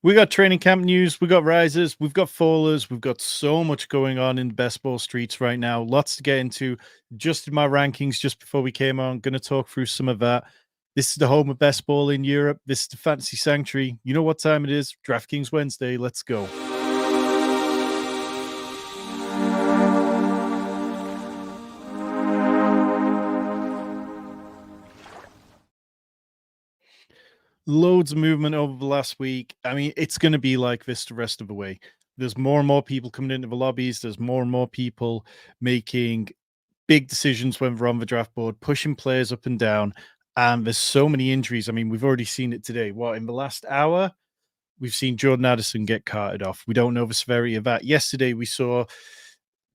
We got training camp news, we got risers, we've got fallers, we've got so much going on in the best ball streets right now. Lots to get into. Just in my rankings just before we came on, going to talk through some of that. This is the home of best ball in Europe. This is the Fantasy Sanctuary. You know what time it is? Draftkings Wednesday. Let's go. Loads of movement over the last week. I mean, it's going to be like this the rest of the way. There's more and more people coming into the lobbies. There's more and more people making big decisions when they're on the draft board, pushing players up and down. And there's so many injuries. I mean, we've already seen it today. What, in the last hour, we've seen Jordan Addison get carted off. We don't know the severity of that. Yesterday, we saw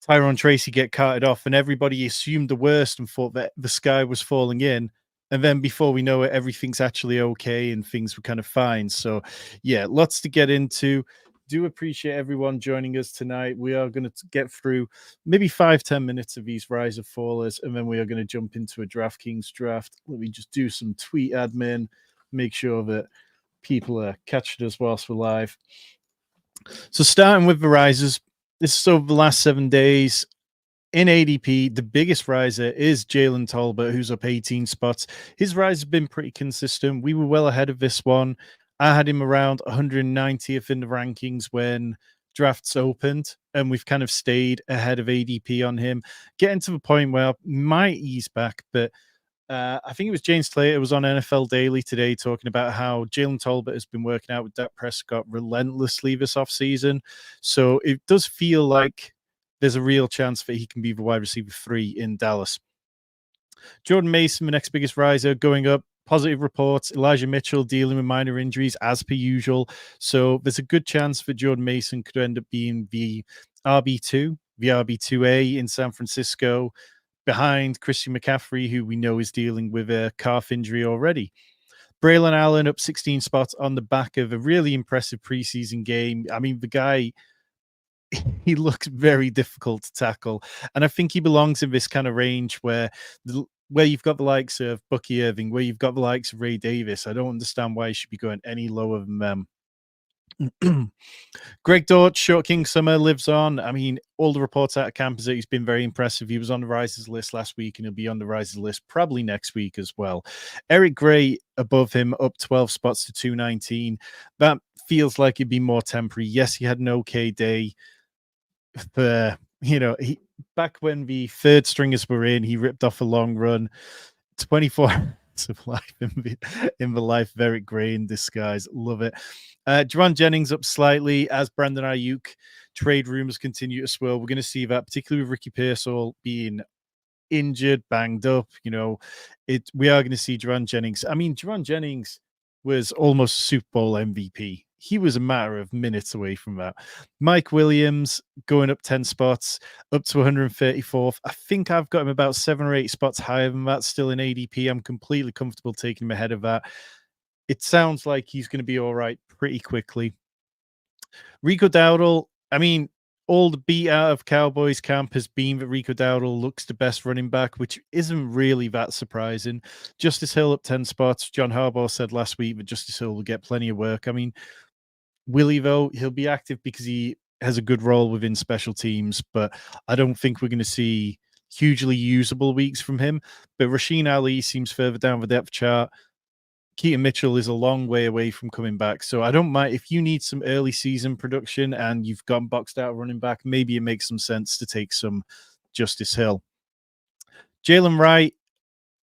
Tyrone Tracy get carted off, and everybody assumed the worst and thought that the sky was falling in. And then before we know it, everything's actually okay and things were kind of fine. So, yeah, lots to get into. Do appreciate everyone joining us tonight. We are going to get through maybe 5-10 minutes of these rise of fallers, and then we are going to jump into a DraftKings draft. Let me just do some tweet admin, make sure that people are catching us whilst we're live. So starting with the risers, this is over the last 7 days. In ADP, the biggest riser is Jalen Tolbert, who's up 18 spots. His rise has been pretty consistent. We were well ahead of this one. I had him around 190th in the rankings when drafts opened, and we've kind of stayed ahead of ADP on him. Getting to the point where I might ease back, but I think it was James Slater was on NFL Daily today talking about how Jalen Tolbert has been working out with Dak Prescott relentlessly this offseason. So it does feel like there's a real chance that he can be the wide receiver 3 in Dallas. Jordan Mason, the next biggest riser, going up. Positive reports. Elijah Mitchell dealing with minor injuries as per usual. So there's a good chance that Jordan Mason could end up being the RB2, the RB2A in San Francisco, behind Christian McCaffrey, who we know is dealing with a calf injury already. Braylon Allen up 16 spots on the back of a really impressive preseason game. I mean, the guy, he looks very difficult to tackle. And I think he belongs in this kind of range where you've got the likes of Bucky Irving, where you've got the likes of Ray Davis. I don't understand why he should be going any lower than them. Greg Dortch, Short King Summer lives on. I mean, all the reports out of camp is that he's been very impressive. He was on the Risers list last week, and he'll be on the Risers list probably next week as well. Eric Gray above him, up 12 spots to 219. That feels like it'd be more temporary. Yes, he had an okay day. Back when the third stringers were in, he ripped off a long run. 24 of life in the life of Eric Gray in disguise. Love it. Juwan Jennings up slightly as Brandon Ayuk trade rumors continue to swirl. We're going to see that, particularly with Ricky Pearsall being injured, banged up. We are going to see Juwan Jennings. I mean, Juwan Jennings was almost Super Bowl MVP. He was a matter of minutes away from that. Mike Williams going up 10 spots, up to 134th. I think I've got him about 7 or 8 spots higher than that still in ADP. I'm completely comfortable taking him ahead of that. It sounds like he's going to be all right pretty quickly. Rico Dowdle, I mean, all the beat out of Cowboys camp has been that Rico Dowdle looks the best running back, which isn't really that surprising. Justice Hill up 10 spots. John Harbaugh said last week that Justice Hill will get plenty of work. I mean, Willie, though, he'll be active because he has a good role within special teams, but I don't think we're going to see hugely usable weeks from him. But Rasheen Ali seems further down the depth chart. Keaton Mitchell is a long way away from coming back. So I don't mind if you need some early season production and you've gone boxed out running back, maybe it makes some sense to take some Justice Hill. Jalen Wright,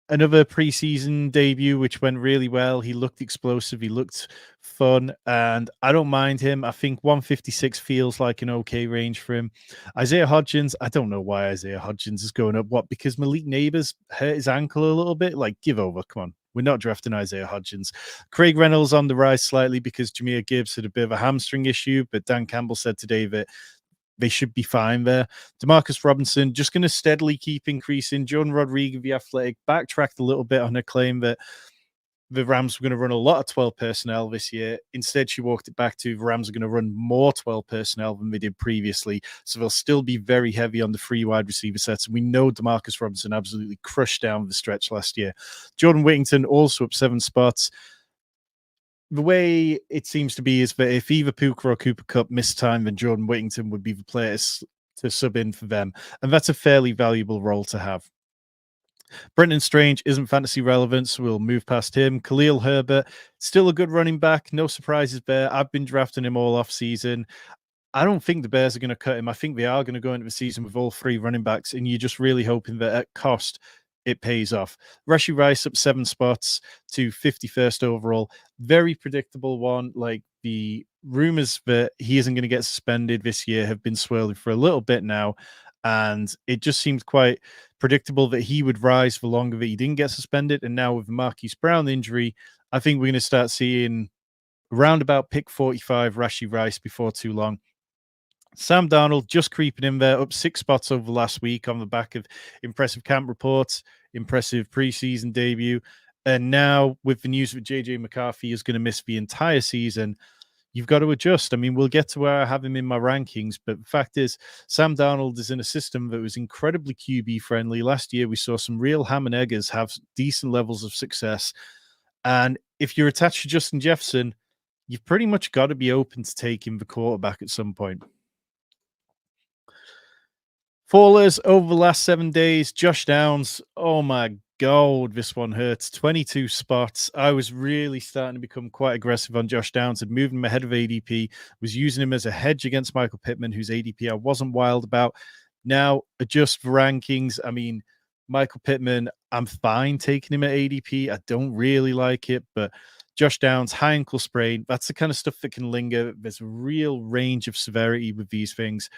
another preseason debut, which went really well. He looked explosive. He looked fun, and I don't mind him. I think 156 feels like an okay range for him. Isaiah Hodgins, I don't know why Isaiah Hodgins is going up. What, because Malik Neighbors hurt his ankle a little bit? Like, give over. Come on. We're not drafting Isaiah Hodgins. Craig Reynolds on the rise slightly because Jahmyr Gibbs had a bit of a hamstring issue, but Dan Campbell said today that they should be fine there. Demarcus Robinson just going to steadily keep increasing. Jordan Rodriguez, the athletic, backtracked a little bit on her claim that the Rams were going to run a lot of 12 personnel this year. Instead, she walked it back to the Rams are going to run more 12 personnel than they did previously. So they'll still be very heavy on the free wide receiver sets. And we know Demarcus Robinson absolutely crushed down the stretch last year. Jordan Whittington also up 7 spots. the way it seems to be is that if either Puka or Cooper Cup miss time, then Jordan Whittington would be the player to sub in for them. And that's a fairly valuable role to have. Brenton Strange isn't fantasy relevant, so we'll move past him. Khalil Herbert, still a good running back. No surprises there. I've been drafting him all off season. I don't think the Bears are going to cut him. I think they are going to go into the season with all three running backs, and you're just really hoping that at cost it pays off. Rashee Rice up 7 spots to 51st overall. Very predictable one. Like the rumors that he isn't going to get suspended this year have been swirling for a little bit now. And it just seemed quite predictable that he would rise for longer, that he didn't get suspended. And now with the Marquise Brown injury, I think we're going to start seeing around about pick 45 Rashee Rice before too long. Sam Darnold just creeping in there, up 6 spots over last week on the back of impressive camp reports, impressive preseason debut. And now with the news that JJ McCarthy is going to miss the entire season, you've got to adjust. I mean, we'll get to where I have him in my rankings, but the fact is, Sam Darnold is in a system that was incredibly QB friendly. Last year, we saw some real ham and eggers have decent levels of success. And if you're attached to Justin Jefferson, you've pretty much got to be open to taking the quarterback at some point. Fallers over the last 7 days. Josh Downs. Oh my God, this one hurts. 22 spots. I was really starting to become quite aggressive on Josh Downs. I'd moved him ahead of ADP, was using him as a hedge against Michael Pittman, whose ADP I wasn't wild about. Now, adjust for rankings. I mean, Michael Pittman, I'm fine taking him at ADP. I don't really like it, but Josh Downs, high ankle sprain, that's the kind of stuff that can linger. There's a real range of severity with these things.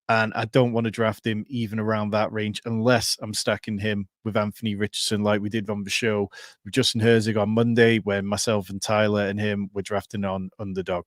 And I don't want to draft him even around that range unless I'm stacking him with Anthony Richardson like we did on the show with Justin Herzig on Monday when myself and Tyler and him were drafting on underdog.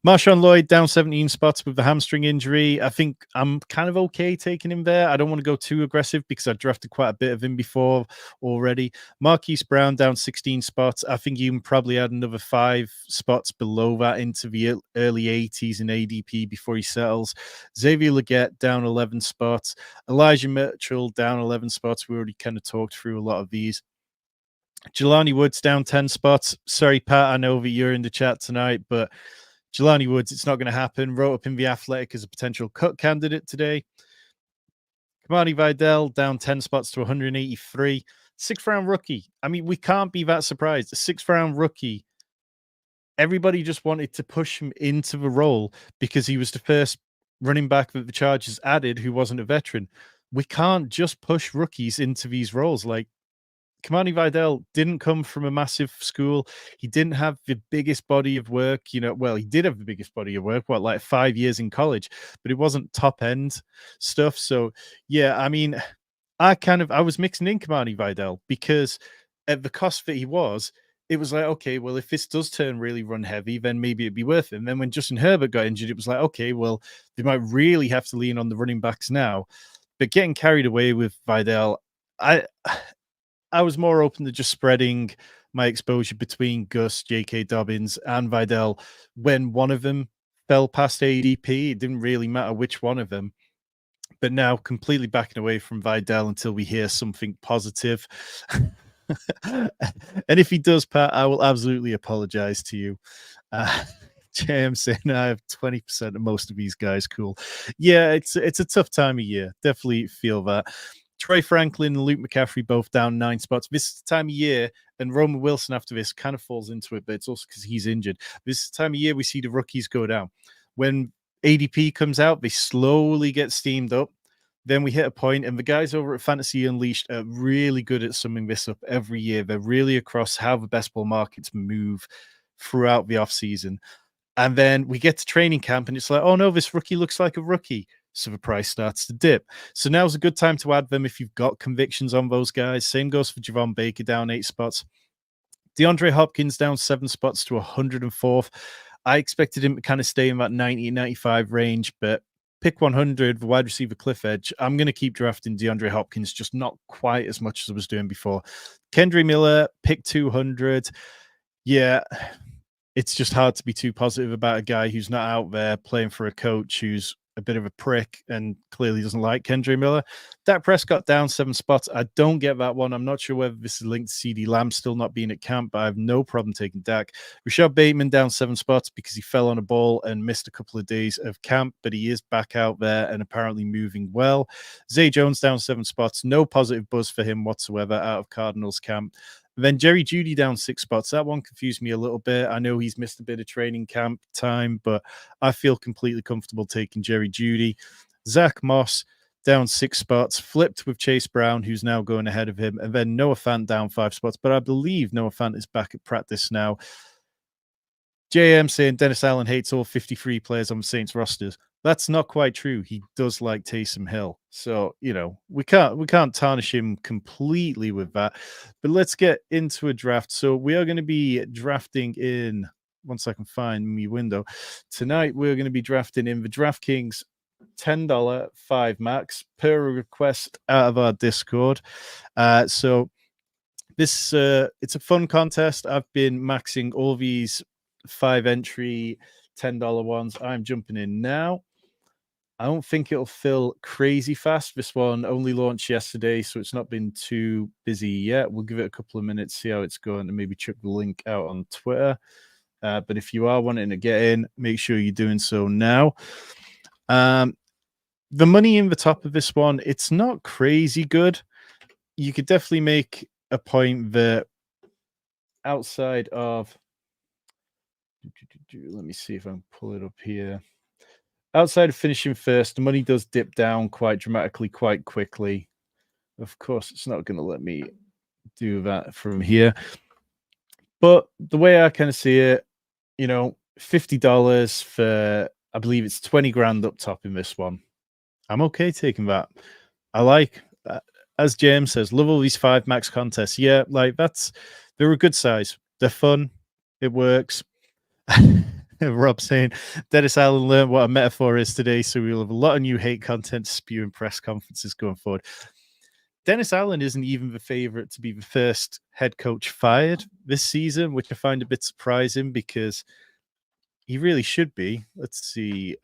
Marshawn Lloyd down 17 spots with the hamstring injury. I think I'm kind of okay taking him there. I don't want to go too aggressive because I drafted quite a bit of him before already. Marquise Brown down 16 spots. I think you can probably add another 5 spots below that into the early 80s in ADP before he settles. Xavier Legette down 11 spots. Elijah Mitchell down 11 spots. We already kind of talked through a lot of these. Jelani Woods down 10 spots. Sorry, Pat, I know that you're in the chat tonight, but Jelani Woods, it's not going to happen. Wrote up in The Athletic as a potential cut candidate today. Kamani Vidal down 10 spots to 183. 6th round rookie. I mean, we can't be that surprised. A 6th round rookie. Everybody just wanted to push him into the role because he was the first running back that the Chargers added who wasn't a veteran. We can't just push rookies into these roles. Like, Kamani Vidal didn't come from a massive school. He didn't have the biggest body of work. Well, he did have the biggest body of work, like 5 years in college, but it wasn't top end stuff. So, yeah, I mean, I was mixing in Kamani Vidal because at the cost that he was, it was like, okay, well, if this does turn really run heavy, then maybe it'd be worth it. And then when Justin Herbert got injured, it was like, okay, well, they might really have to lean on the running backs now. But getting carried away with Vidal, I was more open to just spreading my exposure between Gus, J.K. Dobbins, and Vidal. When one of them fell past ADP, it didn't really matter which one of them. But now completely backing away from Vidal until we hear something positive. And if he does, Pat, I will absolutely apologize to you. JM saying I have 20% of most of these guys. Cool. Yeah, it's a tough time of year. Definitely feel that. Troy Franklin and Luke McCaffrey both down 9 spots. This time of year, and Roman Wilson after this kind of falls into it, but it's also because he's injured. This time of year, we see the rookies go down. When ADP comes out, they slowly get steamed up. Then we hit a point, and the guys over at Fantasy Unleashed are really good at summing this up every year. They're really across how the best ball markets move throughout the offseason. And then we get to training camp, and it's like, oh no, this rookie looks like a rookie. So the price starts to dip. So now's a good time to add them if you've got convictions on those guys. Same goes for Javon Baker, down 8 spots. DeAndre Hopkins down 7 spots to 104th. I expected him to kind of stay in that 90, 95 range, but pick 100, the wide receiver cliff edge. I'm going to keep drafting DeAndre Hopkins, just not quite as much as I was doing before. Kendre Miller, pick 200. Yeah, it's just hard to be too positive about a guy who's not out there playing for a coach who's a bit of a prick and clearly doesn't like Kendre Miller. Dak Prescott down 7 spots. I don't get that one. I'm not sure whether this is linked to CeeDee Lamb still not being at camp, but I have no problem taking Dak. Rashad Bateman down 7 spots because he fell on a ball and missed a couple of days of camp, but he is back out there and apparently moving well. Zay Jones down 7 spots. No positive buzz for him whatsoever out of Cardinals camp. Then Jerry Jeudy down 6 spots. That one confused me a little bit. I know he's missed a bit of training camp time, but I feel completely comfortable taking Jerry Jeudy. Zach Moss down 6 spots, flipped with Chase Brown, who's now going ahead of him. And then Noah Fant down 5 spots. But I believe Noah Fant is back at practice now. JM saying Dennis Allen hates all 53 players on the Saints rosters. That's not quite true. He does like Taysom Hill. So, we can't tarnish him completely with that. But let's get into a draft. So we are going to be drafting in, once I can find my window. Tonight, we're going to be drafting in the Draftkings $10 5 max per request out of our Discord. So this it's a fun contest. I've been maxing all these 5 entry $10 ones. I'm jumping in now. I don't think it'll fill crazy fast. This one only launched yesterday, so it's not been too busy yet. We'll give it a couple of minutes, see how it's going, and maybe check the link out on Twitter. But if you are wanting to get in, make sure you're doing so now. The money in the top of this one, it's not crazy good. You could definitely make a point that outside of... Let me see if I can pull it up here. Outside of finishing first, the money does dip down quite dramatically, quite quickly. Of course, it's not going to let me do that from here. But the way I kind of see it, $50 for, I believe it's 20 grand up top in this one. I'm okay taking that. I like, as James says, love all these 5 max contests. Yeah, they're a good size. They're fun. It works. Rob saying Dennis Allen learned what a metaphor is today, so we'll have a lot of new hate content to spew in press conferences going forward. Dennis Allen isn't even the favorite to be the first head coach fired this season, which I find a bit surprising because he really should be. Let's see.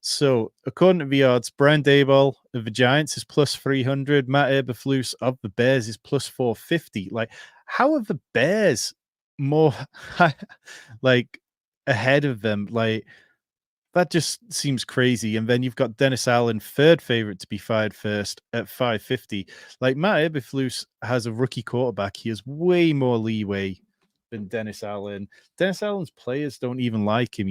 So according to the odds, Brian Daboll of the Giants is plus 300. Matt Eberflus of the Bears is plus 450. How are the Bears more ahead of them? That just seems crazy. And then you've got Dennis Allen, third favorite to be fired first at 550. Matt Eberflus has a rookie quarterback. He has way more leeway than Dennis Allen. Dennis Allen's players don't even like him.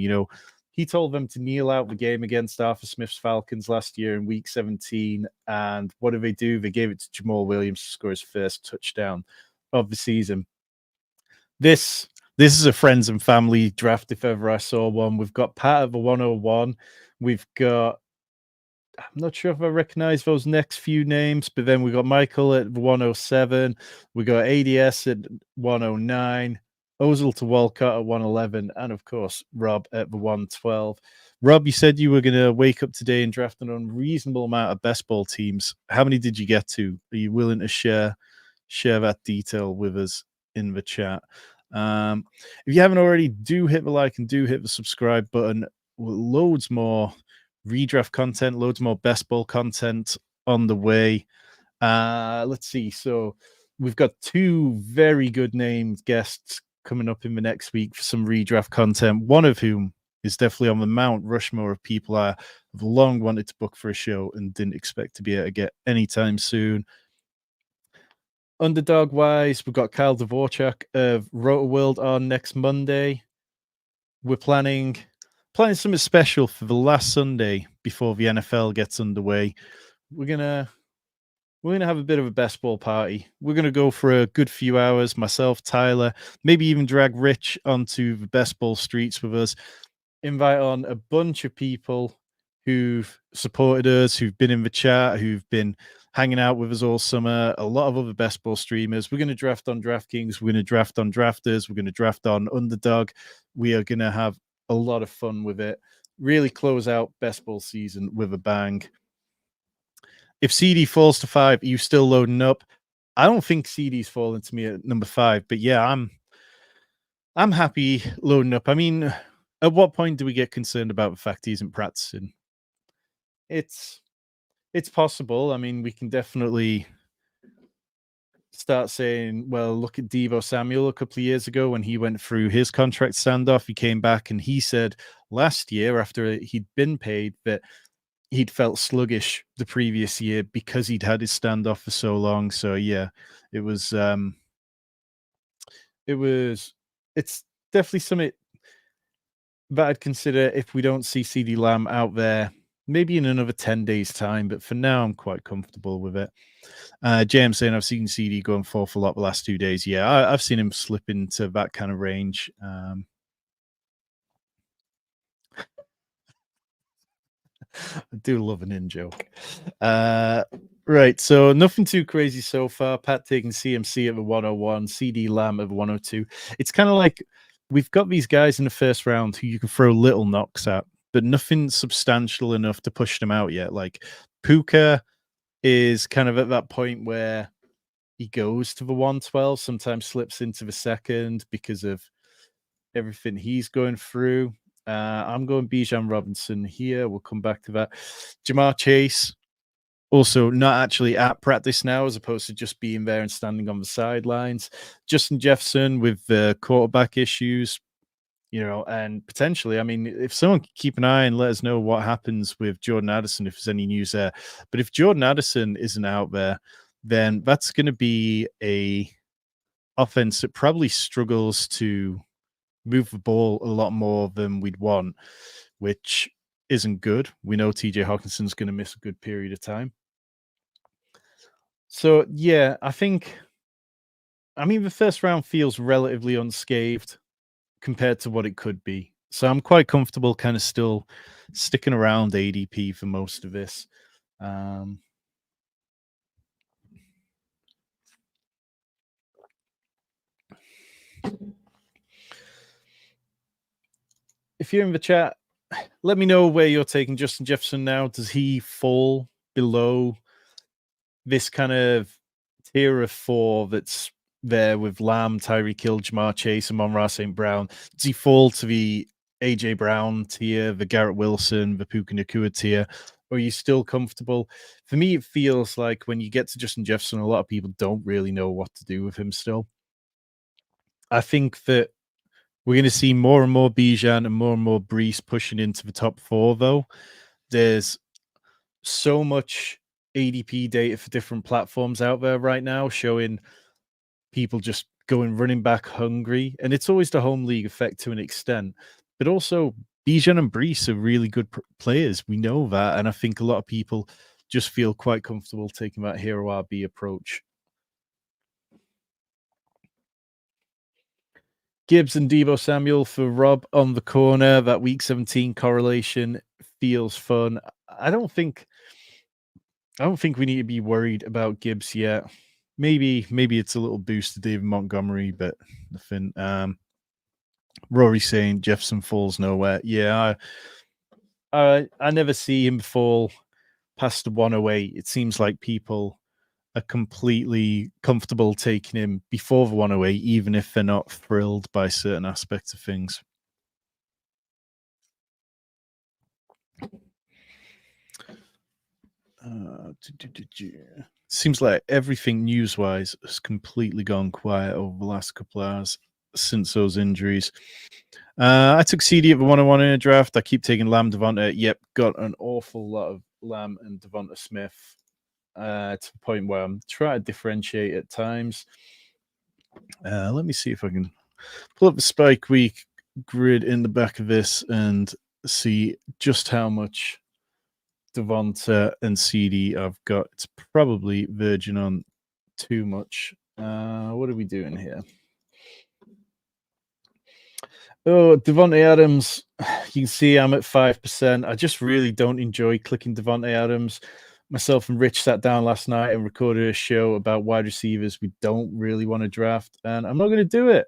He told them to kneel out the game against Arthur Smith's Falcons last year in week 17. And what did they do? They gave it to Jamal Williams to score his first touchdown of the season. This is a friends and family draft, if ever I saw one. We've got Pat at the 101. We've got, I'm not sure if I recognize those next few names, but then we got Michael at the 107. We got ADS at 109. Ozil to Walcott at 111. And, of course, Rob at the 112. Rob, you said you were going to wake up today and draft an unreasonable amount of best ball teams. How many did you get to? Are you willing to share that detail with us in the chat? If you haven't already, do hit the like and do hit the subscribe button. Loads more redraft content, loads more best ball content on the way. Let's see. So we've got 2 very good named guests coming up in the next week for some redraft content, one of whom is definitely on the Mount Rushmore of people I have long wanted to book for a show and didn't expect to be able to get anytime soon. Underdog wise, we've got Kyle Dvorak of Roto World on next Monday. We're planning something special for the last Sunday before the NFL gets underway. We're gonna have a bit of a best ball party. We're gonna go for a good few hours. Myself, Tyler, maybe even drag Rich onto the best ball streets with us. Invite on a bunch of people who've supported us, who've been in the chat, who've been hanging out with us all summer, a lot of other best ball streamers. We're going to draft on DraftKings. We're going to draft on Drafters. We're going to draft on Underdog. We are going to have a lot of fun with it. Really close out best ball season with a bang. If CD falls to 5, are you still loading up? I don't think CD's falling to me at number 5, but yeah, I'm happy loading up. I mean, at what point do we get concerned about the fact he isn't practicing? it's possible. I mean, we can definitely start saying, well, look at Deebo Samuel a couple of years ago when he went through his contract standoff. He came back and he said last year, after he'd been paid, that he'd felt sluggish the previous year because he'd had his standoff for so long. So yeah, it was it's definitely something that I'd consider if we don't see CD Lamb out there maybe in another 10 days time, but for now I'm quite comfortable with it. James saying I've seen CD going fourth a lot the last 2 days. Yeah, I've seen him slip into that kind of range. I do love an in joke. Right, so nothing too crazy so far. Pat taking CMC at the 101, CD Lamb at the 102. It's kind of like we've got these guys in the first round who you can throw little knocks at, but nothing substantial enough to push them out yet. Like Puka is kind of at that point where he goes to the 112, sometimes slips into the second because of everything he's going through. I'm going Bijan Robinson here. We'll come back to that. Jamar Chase, also not actually at practice now, as opposed to just being there and standing on the sidelines. Justin Jefferson with the quarterback issues, and potentially, I mean, if someone could keep an eye and let us know what happens with Jordan Addison, if there's any news there. But if Jordan Addison isn't out there, then that's going to be a offense that probably struggles to move the ball a lot more than we'd want, which isn't good. We know TJ Hawkinson's going to miss a good period of time. So, yeah, I mean, the first round feels relatively unscathed compared to what it could be. So I'm quite comfortable kind of still sticking around ADP for most of this. If you're in the chat, let me know where you're taking Justin Jefferson now. Does he fall below this kind of tier of 4 that's there with Lamb, Tyreek Hill, Jamar Chase, and Amon-Ra St. Brown? Does he fall to the AJ Brown tier, the Garrett Wilson, the Puka Nacua tier? Or are you still comfortable? For me, it feels like when you get to Justin Jefferson, a lot of people don't really know what to do with him still. I think that we're going to see more and more Bijan and more Brees pushing into the top 4, though. There's so much ADP data for different platforms out there right now showing people just going running back hungry. And it's always the home league effect to an extent. But also, Bijan and Brees are really good players. We know that. And I think a lot of people just feel quite comfortable taking that hero RB approach. Gibbs and Deebo Samuel for Rob on the corner. That week 17 correlation feels fun. I don't think we need to be worried about Gibbs yet. Maybe it's a little boost to David Montgomery, but nothing. Rory saying Jefferson falls nowhere. Yeah, I never see him fall past the 108. It seems like people are completely comfortable taking him before the 108, even if they're not thrilled by certain aspects of things. Seems like everything news-wise has completely gone quiet over the last couple of hours since those injuries. I took CD at the 101 in a draft. I keep taking Lamb, Devonta. Yep, got an awful lot of Lamb and Devonta Smith to the point where I'm trying to differentiate at times. Let me see if I can pull up the Spike Week grid in the back of this and see just how much Devonta and CD I've got. It's probably verging on too much. What are we doing here? Oh, Devontae Adams. You can see I'm at 5%. I just really don't enjoy clicking Devontae Adams. Myself and Rich sat down last night and recorded a show about wide receivers we don't really want to draft, and I'm not going to do it.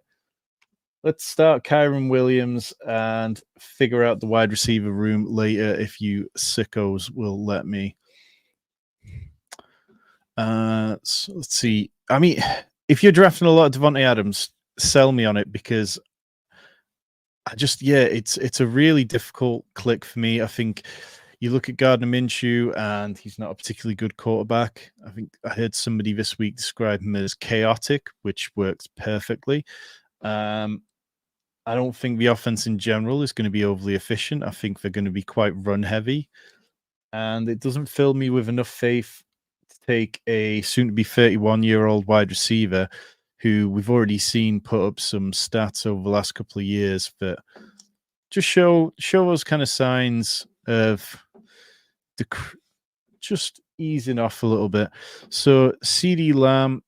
Let's start Kyron Williams and figure out the wide receiver room later if you sickos will let me. So let's see. I mean, if you're drafting a lot of Devontae Adams, sell me on it, because it's a really difficult click for me. I think You look at Gardner Minshew, and he's not a particularly good quarterback. I think I heard somebody this week describe him as chaotic, which works perfectly. I don't think the offense in general is going to be overly efficient. I think they're going to be quite run heavy. And it doesn't fill me with enough faith to take a soon to be 31-year-old wide receiver who we've already seen put up some stats over the last couple of years that just show those kind of signs of just easing off a little bit. So CeeDee Lamb,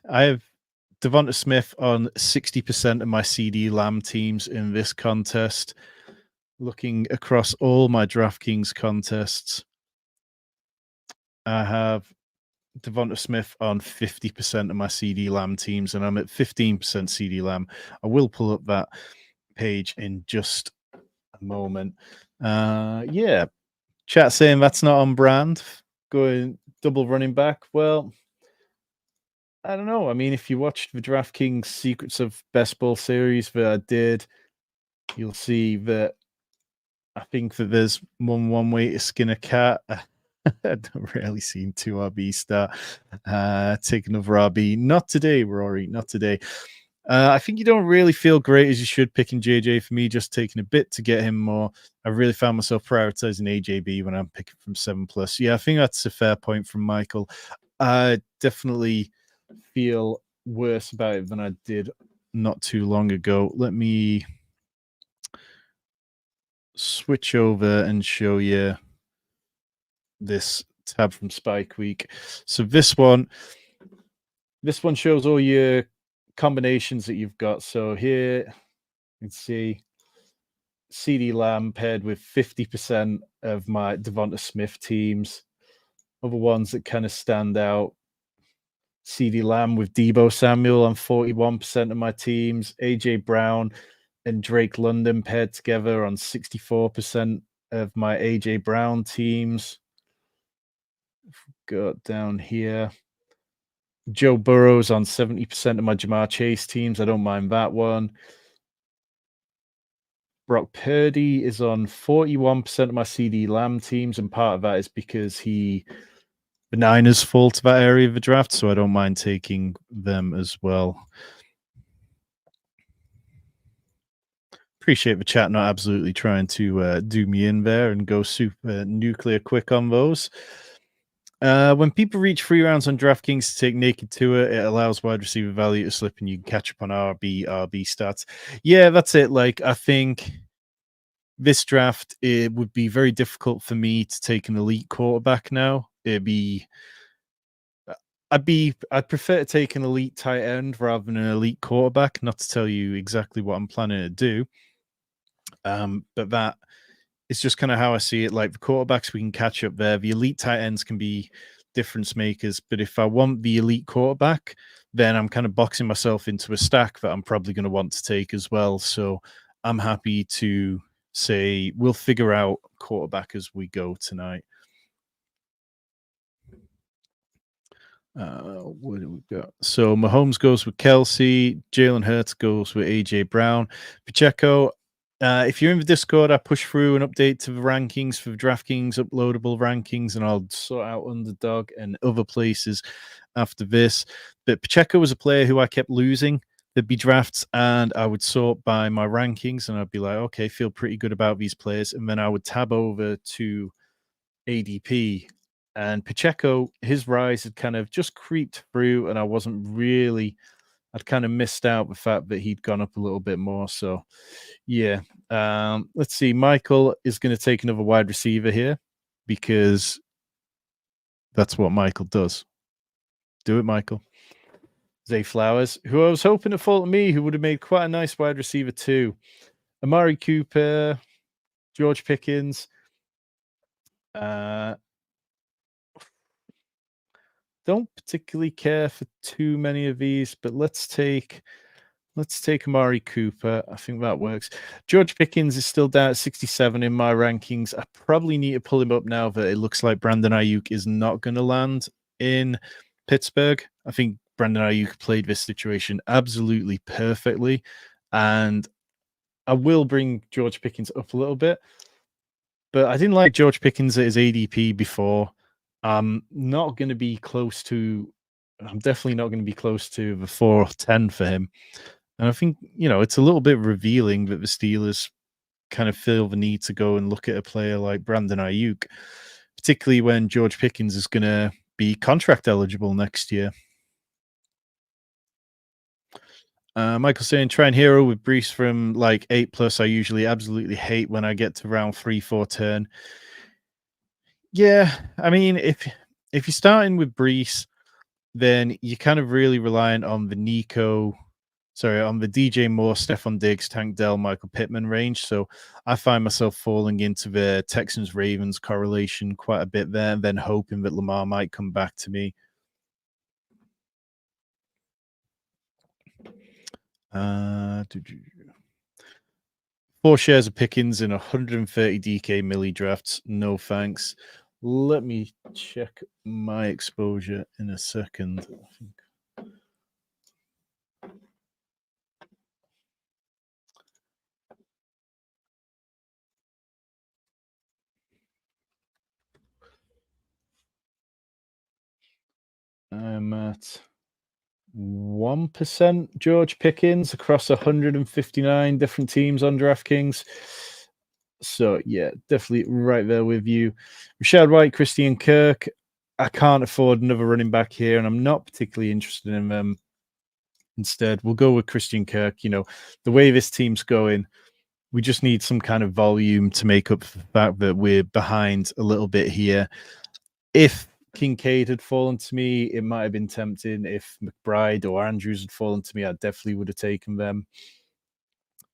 I have Devonta Smith on 60% of my CeeDee Lamb teams in this contest. Looking across all my DraftKings contests, I have Devonta Smith on 50% of my CeeDee Lamb teams, and I'm at 15% CeeDee Lamb. I will pull up that page in just a moment. Yeah, chat saying that's not on brand. Going double running back. Well, I don't know. I mean, if you watched the DraftKings Secrets of Best Ball series that I did, you'll see that I think that there's one way to skin a cat. I don't really seen 2 RB start. Take another RB. Not today, Rory. Not today. I think you don't really feel great as you should picking JJ. For me, just taking a bit to get him more. I really found myself prioritizing AJB when I'm picking from 7+. Yeah, I think that's a fair point from Michael. I definitely feel worse about it than I did not too long ago. Let me switch over and show you this tab from Spike Week. So this one shows all your combinations that you've got. So here you can see CeeDee Lamb paired with 50% of my Devonta Smith teams. Other ones that kind of stand out: CeeDee Lamb with Deebo Samuel on 41% of my teams, AJ Brown and Drake London paired together on 64% of my AJ Brown teams. Go down here, Joe Burrow's on 70% of my Jamar Chase teams. I don't mind that one. Brock Purdy is on 41% of my CeeDee Lamb teams, and part of that is because the Niners fall to that area of the draft, so I don't mind taking them as well. Appreciate the chat not absolutely trying to do me in there and go super nuclear quick on those. When people reach 3 rounds on DraftKings to take naked to it allows wide receiver value to slip and you can catch up on RB stats. Yeah, that's it. Like, I think this draft, it would be very difficult for me to take an elite quarterback now. I'd prefer to take an elite tight end rather than an elite quarterback, not to tell you exactly what I'm planning to do. But that is just kind of how I see it. Like, the quarterbacks, we can catch up there. The elite tight ends can be difference makers. But if I want the elite quarterback, then I'm kind of boxing myself into a stack that I'm probably going to want to take as well. So I'm happy to say we'll figure out quarterback as we go tonight. What do we got? So Mahomes goes with Kelsey. Jalen Hurts goes with AJ Brown. Pacheco. If you're in the Discord, I push through an update to the rankings for the DraftKings uploadable rankings, and I'll sort out Underdog and other places after this. But Pacheco was a player who I kept losing. There'd be drafts, and I would sort by my rankings, and I'd be like, okay, feel pretty good about these players. And then I would tab over to ADP. And Pacheco, his rise had kind of just creeped through, and I'd kind of missed out the fact that he'd gone up a little bit more. So, yeah. Let's see. Michael is going to take another wide receiver here because that's what Michael does. Do it, Michael. Zay Flowers, who I was hoping to fall to me, who would have made quite a nice wide receiver too. Amari Cooper, George Pickens. Don't particularly care for too many of these, but let's take Amari Cooper. I think that works. George Pickens is still down at 67 in my rankings. I probably need to pull him up now that it looks like Brandon Ayuk is not going to land in Pittsburgh. I think Brandon Ayuk played this situation absolutely perfectly, and I will bring George Pickens up a little bit, but I didn't like George Pickens at his ADP before. I'm not going to be close to. I'm definitely not going to be close to the 4 or 10 for him. And I think it's a little bit revealing that the Steelers kind of feel the need to go and look at a player like Brandon Ayuk, particularly when George Pickens is going to be contract eligible next year. Michael saying, try and hero with Brees from like 8+. I usually absolutely hate when I get to round 3, 4 turn. Yeah, I mean, if you're starting with Brees, then you're kind of really reliant on the on the DJ Moore, Stephon Diggs, Tank Dell, Michael Pittman range. So I find myself falling into the Texans Ravens correlation quite a bit there, and then hoping that Lamar might come back to me. 4 shares of Pickens in 130 DK milli drafts. No thanks. Let me check my exposure in a second. I'm at 1% George Pickens across 159 different teams on DraftKings. So, yeah, definitely right there with you. Rashad White, Christian Kirk. I can't afford another running back here, and I'm not particularly interested in them. Instead, we'll go with Christian Kirk. The way this team's going, we just need some kind of volume to make up for the fact that we're behind a little bit here. If Kincaid had fallen to me, it might have been tempting. If McBride or Andrews had fallen to me, I definitely would have taken them.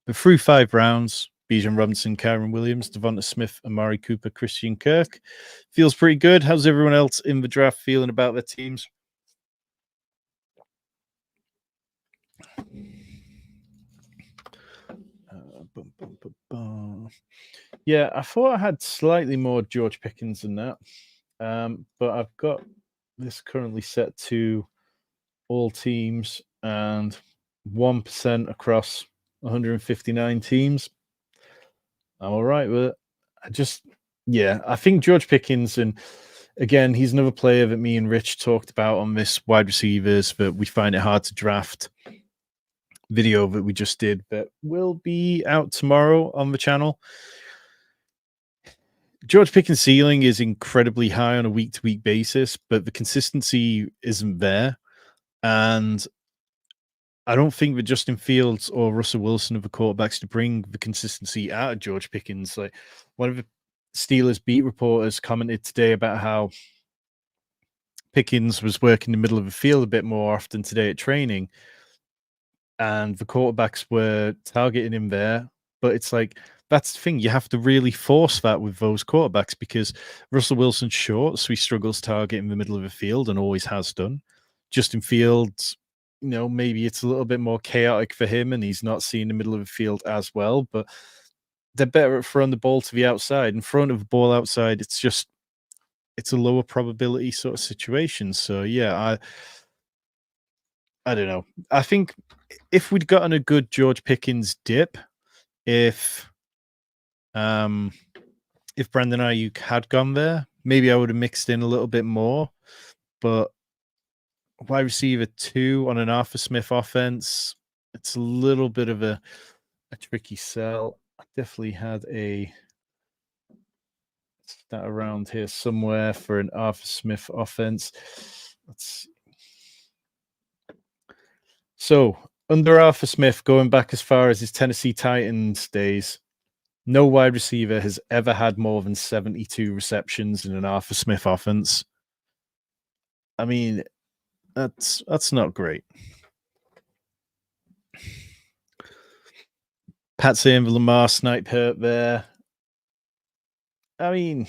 But through 5 rounds, Bijan Robinson, Kyron Williams, Devonta Smith, Amari Cooper, Christian Kirk. Feels pretty good. How's everyone else in the draft feeling about their teams? Yeah, I thought I had slightly more George Pickens than that. But I've got this currently set to all teams and 1% across 159 teams. I'm all right with it. I think George Pickens, and again, he's another player that me and Rich talked about on this wide receivers that we find it hard to draft video that we just did that will be out tomorrow on the channel. George Pickens' ceiling is incredibly high on a week-to-week basis, but the consistency isn't there. And I don't think that Justin Fields or Russell Wilson are the quarterbacks to bring the consistency out of George Pickens. Like, one of the Steelers beat reporters commented today about how Pickens was working in the middle of the field a bit more often today at training, and the quarterbacks were targeting him there. But it's like, that's the thing. You have to really force that with those quarterbacks because Russell Wilson's short, so he struggles targeting the middle of the field and always has done. Justin Fields, maybe it's a little bit more chaotic for him and he's not seeing the middle of the field as well, but they're better at throwing the ball to the outside. In front of the ball outside, it's a lower probability sort of situation. So, yeah, I don't know. I think if we'd gotten a good George Pickens dip, if Brandon Ayuk had gone there, maybe I would have mixed in a little bit more. But wide receiver 2 on an Arthur Smith offense, it's a little bit of a tricky sell. I definitely had a stat around here somewhere for an Arthur Smith offense. Let's see. So, under Arthur Smith, going back as far as his Tennessee Titans days, no wide receiver has ever had more than 72 receptions in an Arthur Smith offense. I mean, that's not great. Pat saying the Lamar snipe hurt there. I mean,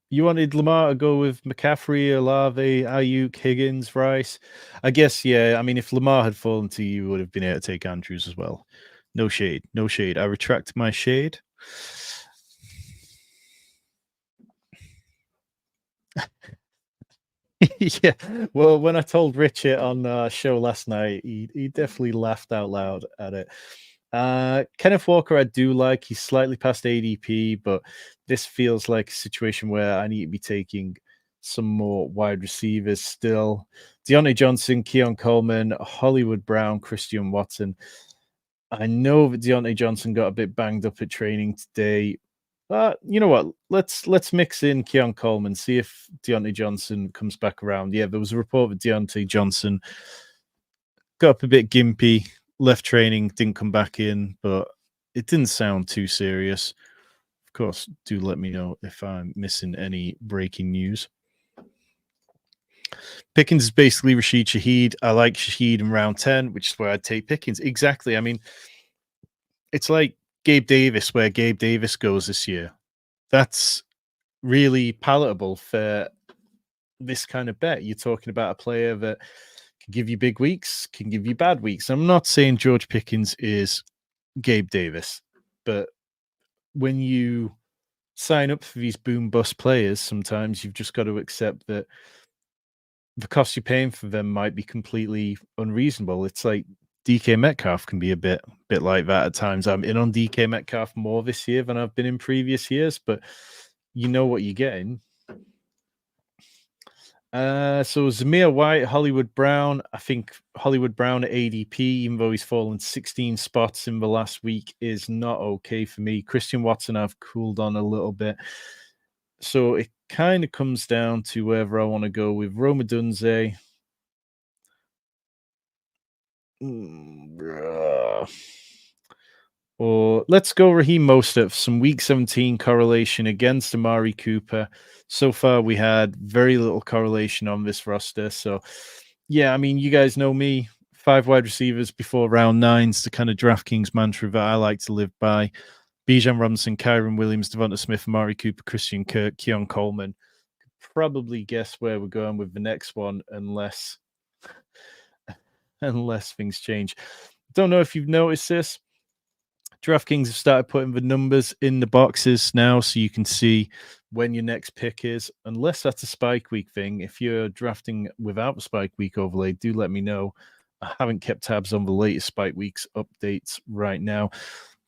you wanted Lamar to go with McCaffrey, Olave, Ayuk, Higgins, Rice. I guess, yeah. I mean, if Lamar had fallen to you, you would have been able to take Andrews as well. No shade. No shade. I retract my shade. Yeah. Well, when I told Rich it on show last night, he definitely laughed out loud at it. Kenneth Walker, I do like. He's slightly past ADP, but this feels like a situation where I need to be taking some more wide receivers still. Deontay Johnson, Keon Coleman, Hollywood Brown, Christian Watson. I know that Deontay Johnson got a bit banged up at training today. You know what? Let's mix in Keon Coleman, see if Deontay Johnson comes back around. Yeah, there was a report that Deontay Johnson got up a bit gimpy, left training, didn't come back in, but it didn't sound too serious. Of course, do let me know if I'm missing any breaking news. Pickens is basically Rashid Shaheed. I like Shaheed in round 10, which is where I'd take Pickens. Exactly. I mean, it's like Gabe Davis, where Gabe Davis goes this year. That's really palatable for this kind of bet. You're talking about a player that can give you big weeks, can give you bad weeks. I'm not saying George Pickens is Gabe Davis, but when you sign up for these boom bust players, sometimes you've just got to accept that the cost you're paying for them might be completely unreasonable. It's like DK Metcalf can be a bit like that at times. I'm in on DK Metcalf more this year than I've been in previous years, but you know what you're getting. So Zamir White, Hollywood Brown. I think Hollywood Brown at ADP, even though he's fallen 16 spots in the last week, is not okay for me. Christian Watson, I've cooled on a little bit. So it kind of comes down to wherever I want to go with Roma Dunze. Or let's go Raheem Mostert for some week 17 correlation against Amari Cooper. So far, we had very little correlation on this roster. So, yeah, I mean, you guys know me. 5 wide receivers before round 9's the kind of DraftKings mantra that I like to live by. Bijan Robinson, Kyron Williams, Devonta Smith, Amari Cooper, Christian Kirk, Keon Coleman. Probably guess where we're going with the next one, unless things change. Don't know if you've noticed this. DraftKings have started putting the numbers in the boxes now so you can see when your next pick is, unless that's a spike week thing. If you're drafting without a spike week overlay, do let me know. I haven't kept tabs on the latest spike weeks updates right now.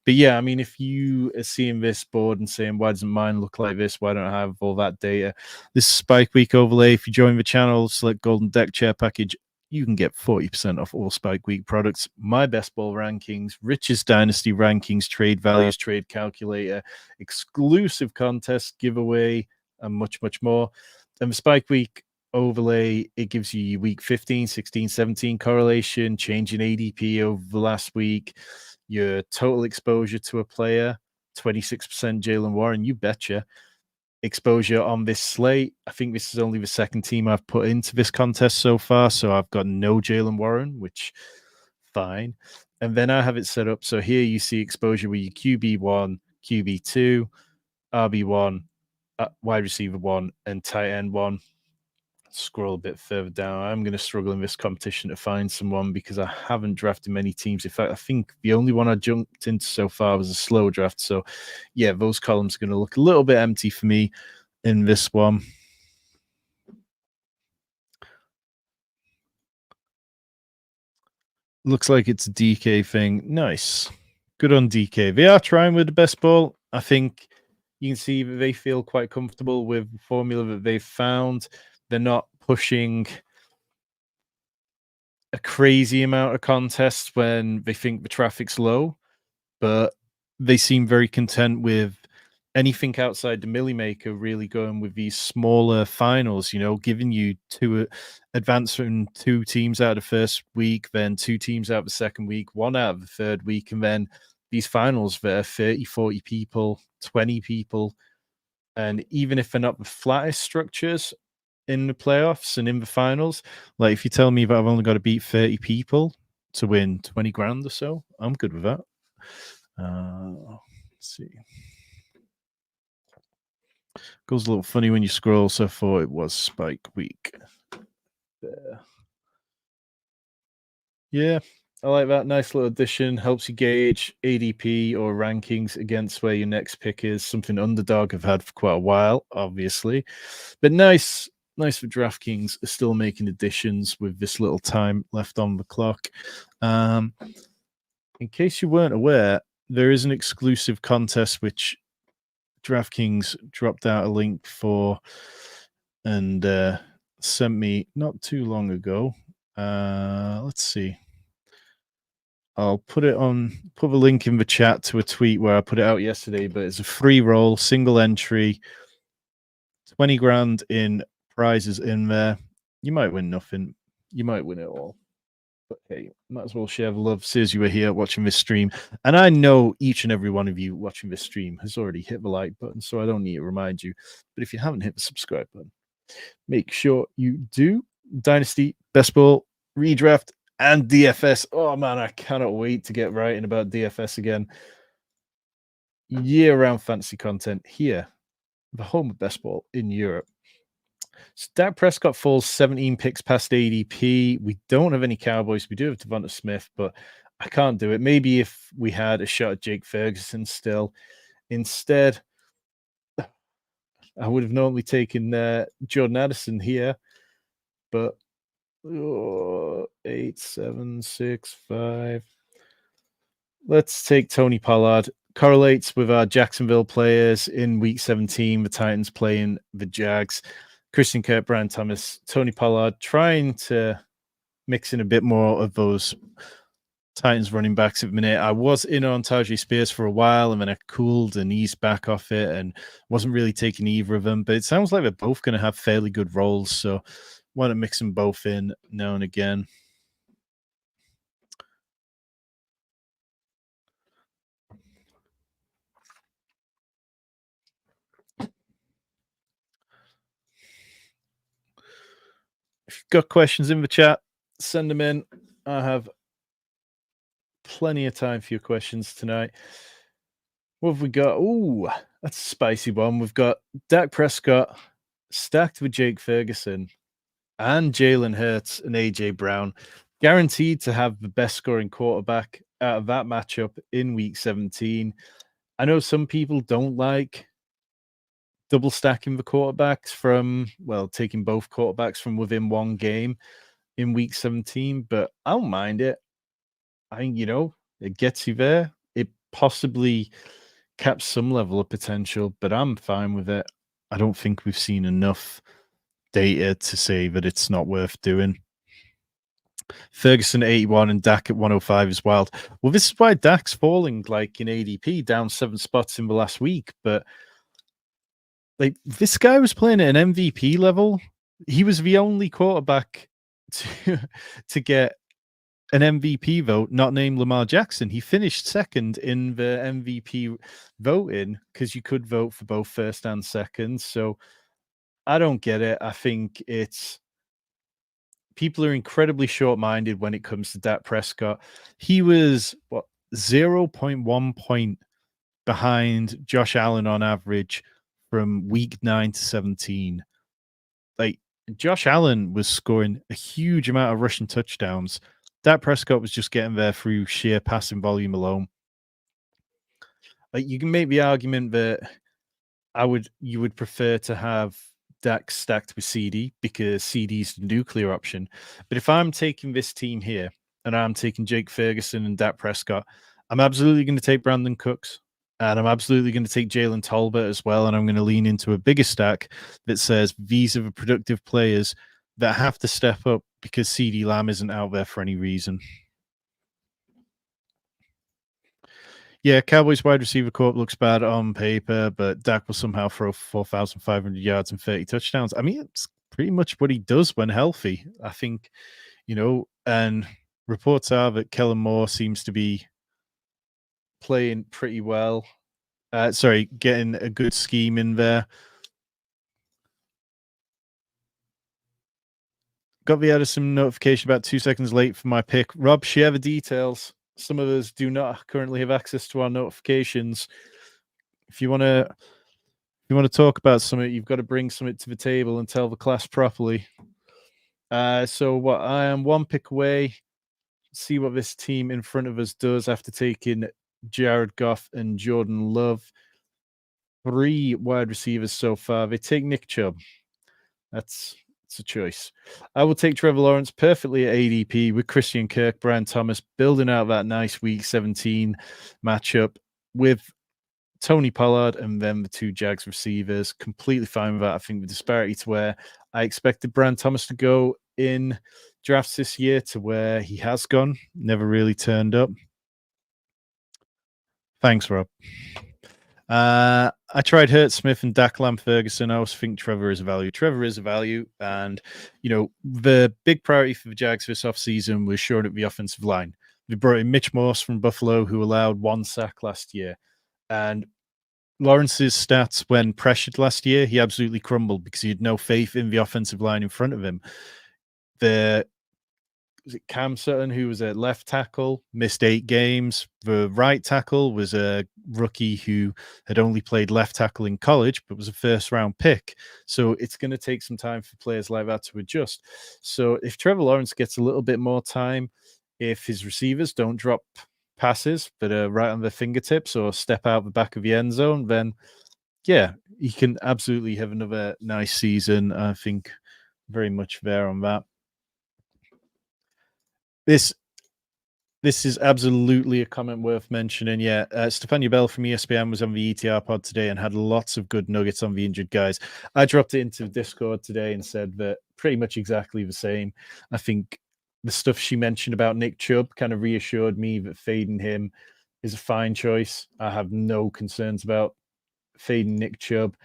But yeah, I mean, if you are seeing this board and saying, why doesn't mine look like this? Why don't I have all that data? This is Spike Week overlay. If you join the channel, select Golden Deck Chair package, you can get 40% off all Spike Week products, my best ball rankings, Rich's Dynasty rankings, trade values, trade calculator, exclusive contest giveaway, and much, much more. And the Spike Week overlay, it gives you week 15, 16, 17 correlation, change in ADP over the last week, your total exposure to a player, 26% Jalen Warren, you betcha. Exposure on this slate. I think this is only the second team I've put into this contest so far. So I've got no Jalen Warren, which fine. And then I have it set up. So here you see exposure with your QB1, QB2, RB1, wide receiver 1, and tight end 1. Scroll a bit further down. I'm going to struggle in this competition to find someone because I haven't drafted many teams. In fact, I think the only one I jumped into so far was a slow draft. So, yeah, those columns are going to look a little bit empty for me in this one. Looks like it's a DK thing. Nice. Good on DK. They are trying with the best ball. I think you can see that they feel quite comfortable with the formula that they've found. They're not pushing a crazy amount of contests when they think the traffic's low, but they seem very content with anything outside the Millie Maker, really going with these smaller finals, giving you advance from 2 teams out of the first week, then 2 teams out of the second week, 1 out of the third week, and then these finals that are 30, 40 people, 20 people. And even if they're not the flattest structures, in the playoffs and in the finals, like if you tell me that I've only got to beat 30 people to win 20 grand or so, I'm good with that. Let's see. Goes a little funny when you scroll, so I thought it was Spike Week. There. Yeah, I like that. Nice little addition. Helps you gauge ADP or rankings against where your next pick is. Something Underdog have had for quite a while, obviously. But nice nice for DraftKings are still making additions with this little time left on the clock. In case you weren't aware, there is an exclusive contest which DraftKings dropped out a link for and sent me not too long ago. Let's see. I'll put the link in the chat to a tweet where I put it out yesterday, but it's a free roll, single entry, 20 grand in prizes in there. You might win nothing. You might win it all. But hey, might as well share the love. Says you were here watching this stream. And I know each and every one of you watching this stream has already hit the like button, so I don't need to remind you. But if you haven't hit the subscribe button, make sure you do. Dynasty, Best Ball, Redraft, and DFS. Oh man, I cannot wait to get writing about DFS again. Year-round fantasy content here, the home of Best Ball in Europe. So Dak Prescott falls 17 picks past ADP. We don't have any Cowboys. We do have Devonta Smith, but I can't do it. Maybe if we had a shot at Jake Ferguson still. Instead, I would have normally taken Jordan Addison here, but 8, 7, 6, 5. Let's take Tony Pollard. Correlates with our Jacksonville players in week 17. The Titans playing the Jags. Christian Kirk, Brian Thomas, Tony Pollard, trying to mix in a bit more of those Titans running backs at the minute. I was in on Tajay Spears for a while, and then I cooled and eased back off it and wasn't really taking either of them. But it sounds like they're both going to have fairly good roles, so want to mix them both in now and again. If you've got questions in the chat, send them in. I have plenty of time for your questions tonight. What have we got? Oh, that's a spicy one. We've got Dak Prescott stacked with Jake Ferguson and Jalen Hurts and AJ Brown, guaranteed to have the best scoring quarterback out of that matchup in week 17. I know some people don't like double stacking the quarterbacks taking both quarterbacks from within one game in week 17, but I don't mind it. I think, it gets you there. It possibly caps some level of potential, but I'm fine with it. I don't think we've seen enough data to say that it's not worth doing. Ferguson at 81 and Dak at 105 is wild. Well, this is why Dak's falling like in ADP, down 7 spots in the last week, but like this guy was playing at an MVP level. He was the only quarterback to get an MVP vote, not named Lamar Jackson. He finished second in the MVP voting because you could vote for both first and second. So I don't get it. I think people are incredibly short-minded when it comes to Dak Prescott. He was 0.1 point behind Josh Allen on average from week 9 to 17. Like Josh Allen was scoring a huge amount of rushing touchdowns. Dak Prescott was just getting there through sheer passing volume alone. Like you can make the argument that you would prefer to have Dak stacked with CD because CD's the nuclear option. But if I'm taking this team here and I'm taking Jake Ferguson and Dak Prescott, I'm absolutely going to take Brandon Cooks and I'm absolutely going to take Jalen Tolbert as well. And I'm going to lean into a bigger stack that says these are the productive players that have to step up because CD Lamb isn't out there for any reason. Yeah, Cowboys wide receiver corp looks bad on paper, but Dak will somehow throw 4,500 yards and 30 touchdowns. I mean, it's pretty much what he does when healthy. I think, and reports are that Kellen Moore seems to be playing pretty well. Getting a good scheme in there. Got the Edison notification about 2 seconds late for my pick. Rob, share the details. Some of us do not currently have access to our notifications. If you want to talk about something, you've got to bring something to the table and tell the class properly. So I am 1 pick away. See what this team in front of us does after taking Jared Goff and Jordan Love. 3 wide receivers so far. They take Nick Chubb. That's It's a choice. I will take Trevor Lawrence perfectly at ADP with Christian Kirk, Brian Thomas, building out that nice Week 17 matchup with Tony Pollard and then the two Jags receivers. Completely fine with that. I think the disparity to where I expected Brian Thomas to go in drafts this year to where he has gone, never really turned up. Thanks, Rob. I tried Hurt Smith and Dak Ferguson. I also think Trevor is a value. Trevor is a value. And, the big priority for the Jags this offseason was shoring up the offensive line. They brought in Mitch Morse from Buffalo, who allowed 1 sack last year. And Lawrence's stats when pressured last year, he absolutely crumbled because he had no faith in the offensive line in front of him. Was it Cam Sutton, who was a left tackle, missed 8 games. The right tackle was a rookie who had only played left tackle in college, but was a first-round pick. So it's going to take some time for players like that to adjust. So if Trevor Lawrence gets a little bit more time, if his receivers don't drop passes that are right on their fingertips or step out the back of the end zone, then, yeah, he can absolutely have another nice season. I think very much there on that. This is absolutely a comment worth mentioning. Yeah, Stefania Bell from ESPN was on the ETR pod today and had lots of good nuggets on the injured guys. I dropped it into Discord today and said that pretty much exactly the same. I think the stuff she mentioned about Nick Chubb kind of reassured me that fading him is a fine choice. I have no concerns about fading Nick Chubb.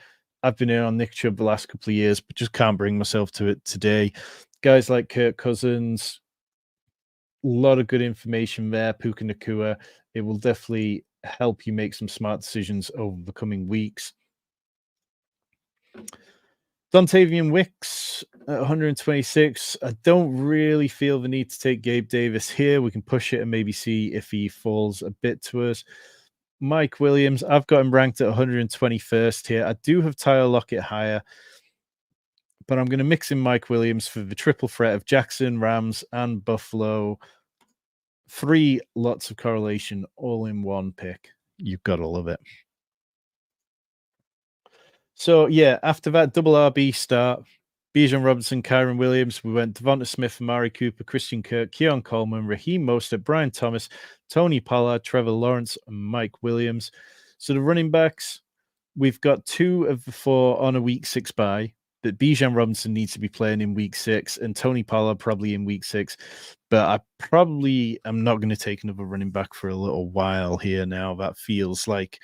I've been in on Nick Chubb the last couple of years, but just can't bring myself to it today. Guys like Kirk Cousins, a lot of good information there. Puka Nacua. It will definitely help you make some smart decisions over the coming weeks. Dontavian Wicks at 126. I don't really feel the need to take Gabe Davis here. We can push it and maybe see if he falls a bit to us. Mike Williams, I've got him ranked at 121st here. I do have Tyler Lockett higher, but I'm going to mix in Mike Williams for the triple threat of Jackson, Rams, and Buffalo. 3 lots of correlation all in one pick. You've got to love it. So, yeah, after that double RB start, Bijan Robinson, Kyron Williams, we went Devonta Smith, Amari Cooper, Christian Kirk, Keon Coleman, Raheem Mostert, Brian Thomas, Tony Pollard, Trevor Lawrence, and Mike Williams. So the running backs, we've got 2 of the 4 on a week 6 bye. That Bijan Robinson needs to be playing in week 6 and Tony Pollard probably in week 6. But I probably am not going to take another running back for a little while here now. That feels like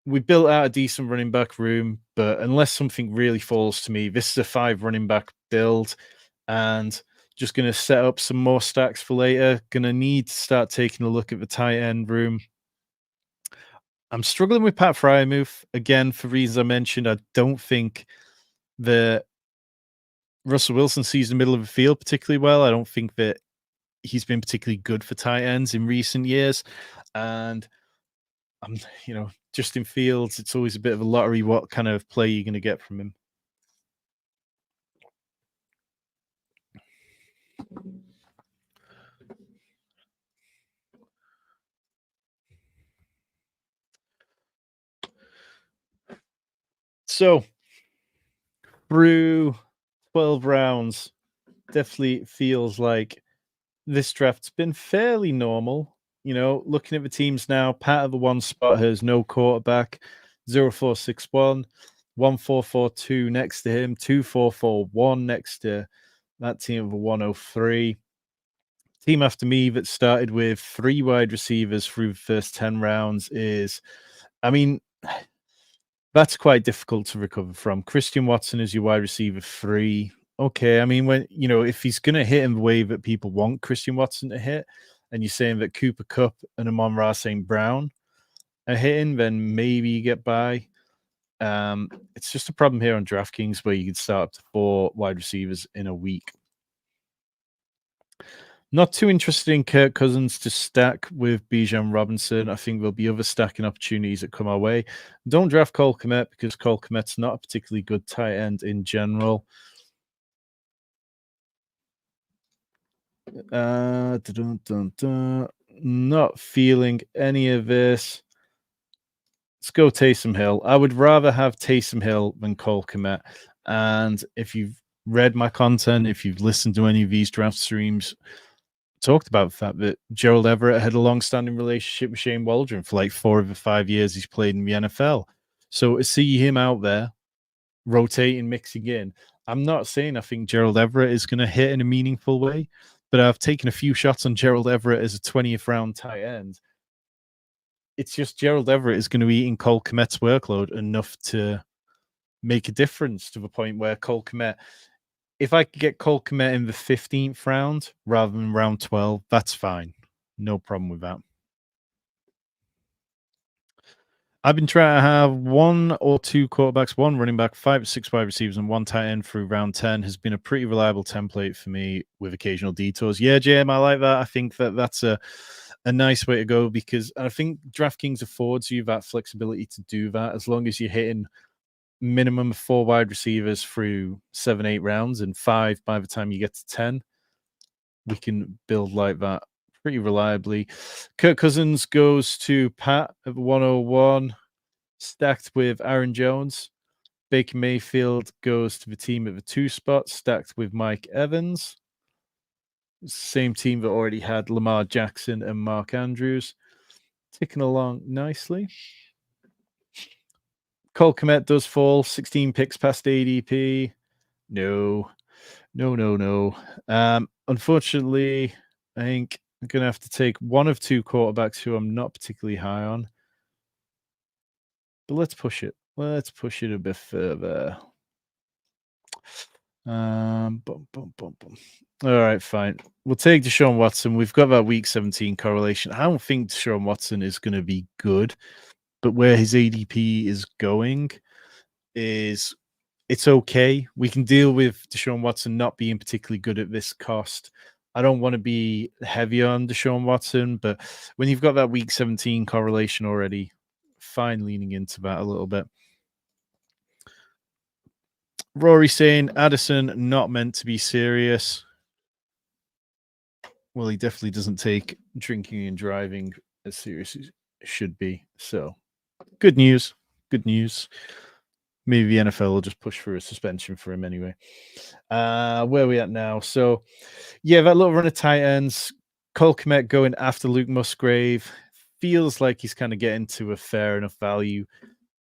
we built out a decent running back room, but unless something really falls to me, this is a 5 running back build and just going to set up some more stacks for later. Going to need to start taking a look at the tight end room. I'm struggling with Pat Freiermuth again for reasons I mentioned. I don't think that Russell Wilson sees the middle of the field particularly well. I don't think that he's been particularly good for tight ends in recent years. And I'm, Justin Fields, it's always a bit of a lottery what kind of play you're going to get from him. So, through 12 rounds, definitely feels like this draft's been fairly normal. Looking at the teams now, Pat at the 1 spot has no quarterback, 0461, 1442 next to him, 2441 next to that team of a 103. Team after me that started with 3 wide receivers through the first 10 rounds is, that's quite difficult to recover from. Christian Watson is your wide receiver 3. Okay, if he's going to hit in the way that people want Christian Watson to hit, and you're saying that Cooper Kupp and Amon-Ra St. Brown are hitting, then maybe you get by. It's just a problem here on DraftKings where you can start up to 4 wide receivers in a week. Not too interested in Kirk Cousins to stack with Bijan Robinson. I think there'll be other stacking opportunities that come our way. Don't draft Cole Kmet because Cole Kmet's not a particularly good tight end in general. Not feeling any of this. Let's go Taysom Hill. I would rather have Taysom Hill than Cole Kmet. And if you've read my content, if you've listened to any of these draft streams, talked about the fact that Gerald Everett had a long-standing relationship with Shane Waldron for like 4 of the 5 years he's played in the NFL. So to see him out there rotating, mixing in, I'm not saying I think Gerald Everett is going to hit in a meaningful way, but I've taken a few shots on Gerald Everett as a 20th round tight end. It's just Gerald Everett is going to be eating Cole Kmet's workload enough to make a difference to the point where Cole Kmet, if I could get Cole Kmet in the 15th round rather than round 12, that's fine. No problem with that. I've been trying to have 1 or 2 quarterbacks, 1 running back, 5 or 6 wide receivers, and 1 tight end through round 10 has been a pretty reliable template for me with occasional detours. Yeah, JM, I like that. I think that that's a nice way to go because I think DraftKings affords you that flexibility to do that as long as you're hitting minimum of 4 wide receivers through 7, 8 rounds and 5 by the time you get to 10. We can build like that pretty reliably. Kirk Cousins goes to Pat at 101, stacked with Aaron Jones. Baker Mayfield goes to the team at the 2 spot, stacked with Mike Evans. Same team that already had Lamar Jackson and Mark Andrews. Ticking along nicely. Cole Kmet does fall 16 picks past ADP. No. Unfortunately, I think I'm going to have to take one of 2 quarterbacks who I'm not particularly high on. But let's push it. Let's push it a bit further. All right, fine. We'll take Deshaun Watson. We've got that week 17 correlation. I don't think Deshaun Watson is going to be good, but where his ADP is going is it's okay. We can deal with Deshaun Watson not being particularly good at this cost. I don't want to be heavy on Deshaun Watson, but when you've got that week 17 correlation already, fine leaning into that a little bit. Rory saying Addison not meant to be serious. Well, he definitely doesn't take drinking and driving as serious as it should be. So good news. Good news. Maybe the NFL will just push for a suspension for him anyway. Where are we at now? So, yeah, that little run of tight ends. Cole Kmet going after Luke Musgrave feels like he's kind of getting to a fair enough value.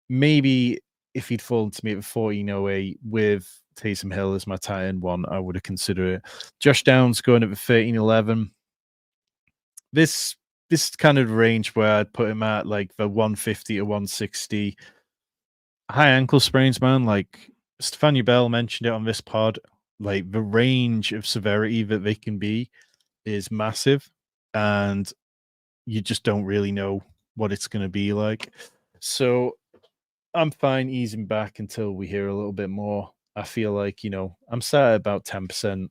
Maybe if he'd fallen to me at 1408 with Taysom Hill as my tight end 1, I would have considered it. Josh Downs going at the 1311. This kind of range where I'd put him at like the 150 to 160. High ankle sprains, man. Like Stefania Bell mentioned it on this pod. Like the range of severity that they can be is massive, and you just don't really know what it's going to be like. So I'm fine easing back until we hear a little bit more. I feel like, I'm sat at about 10%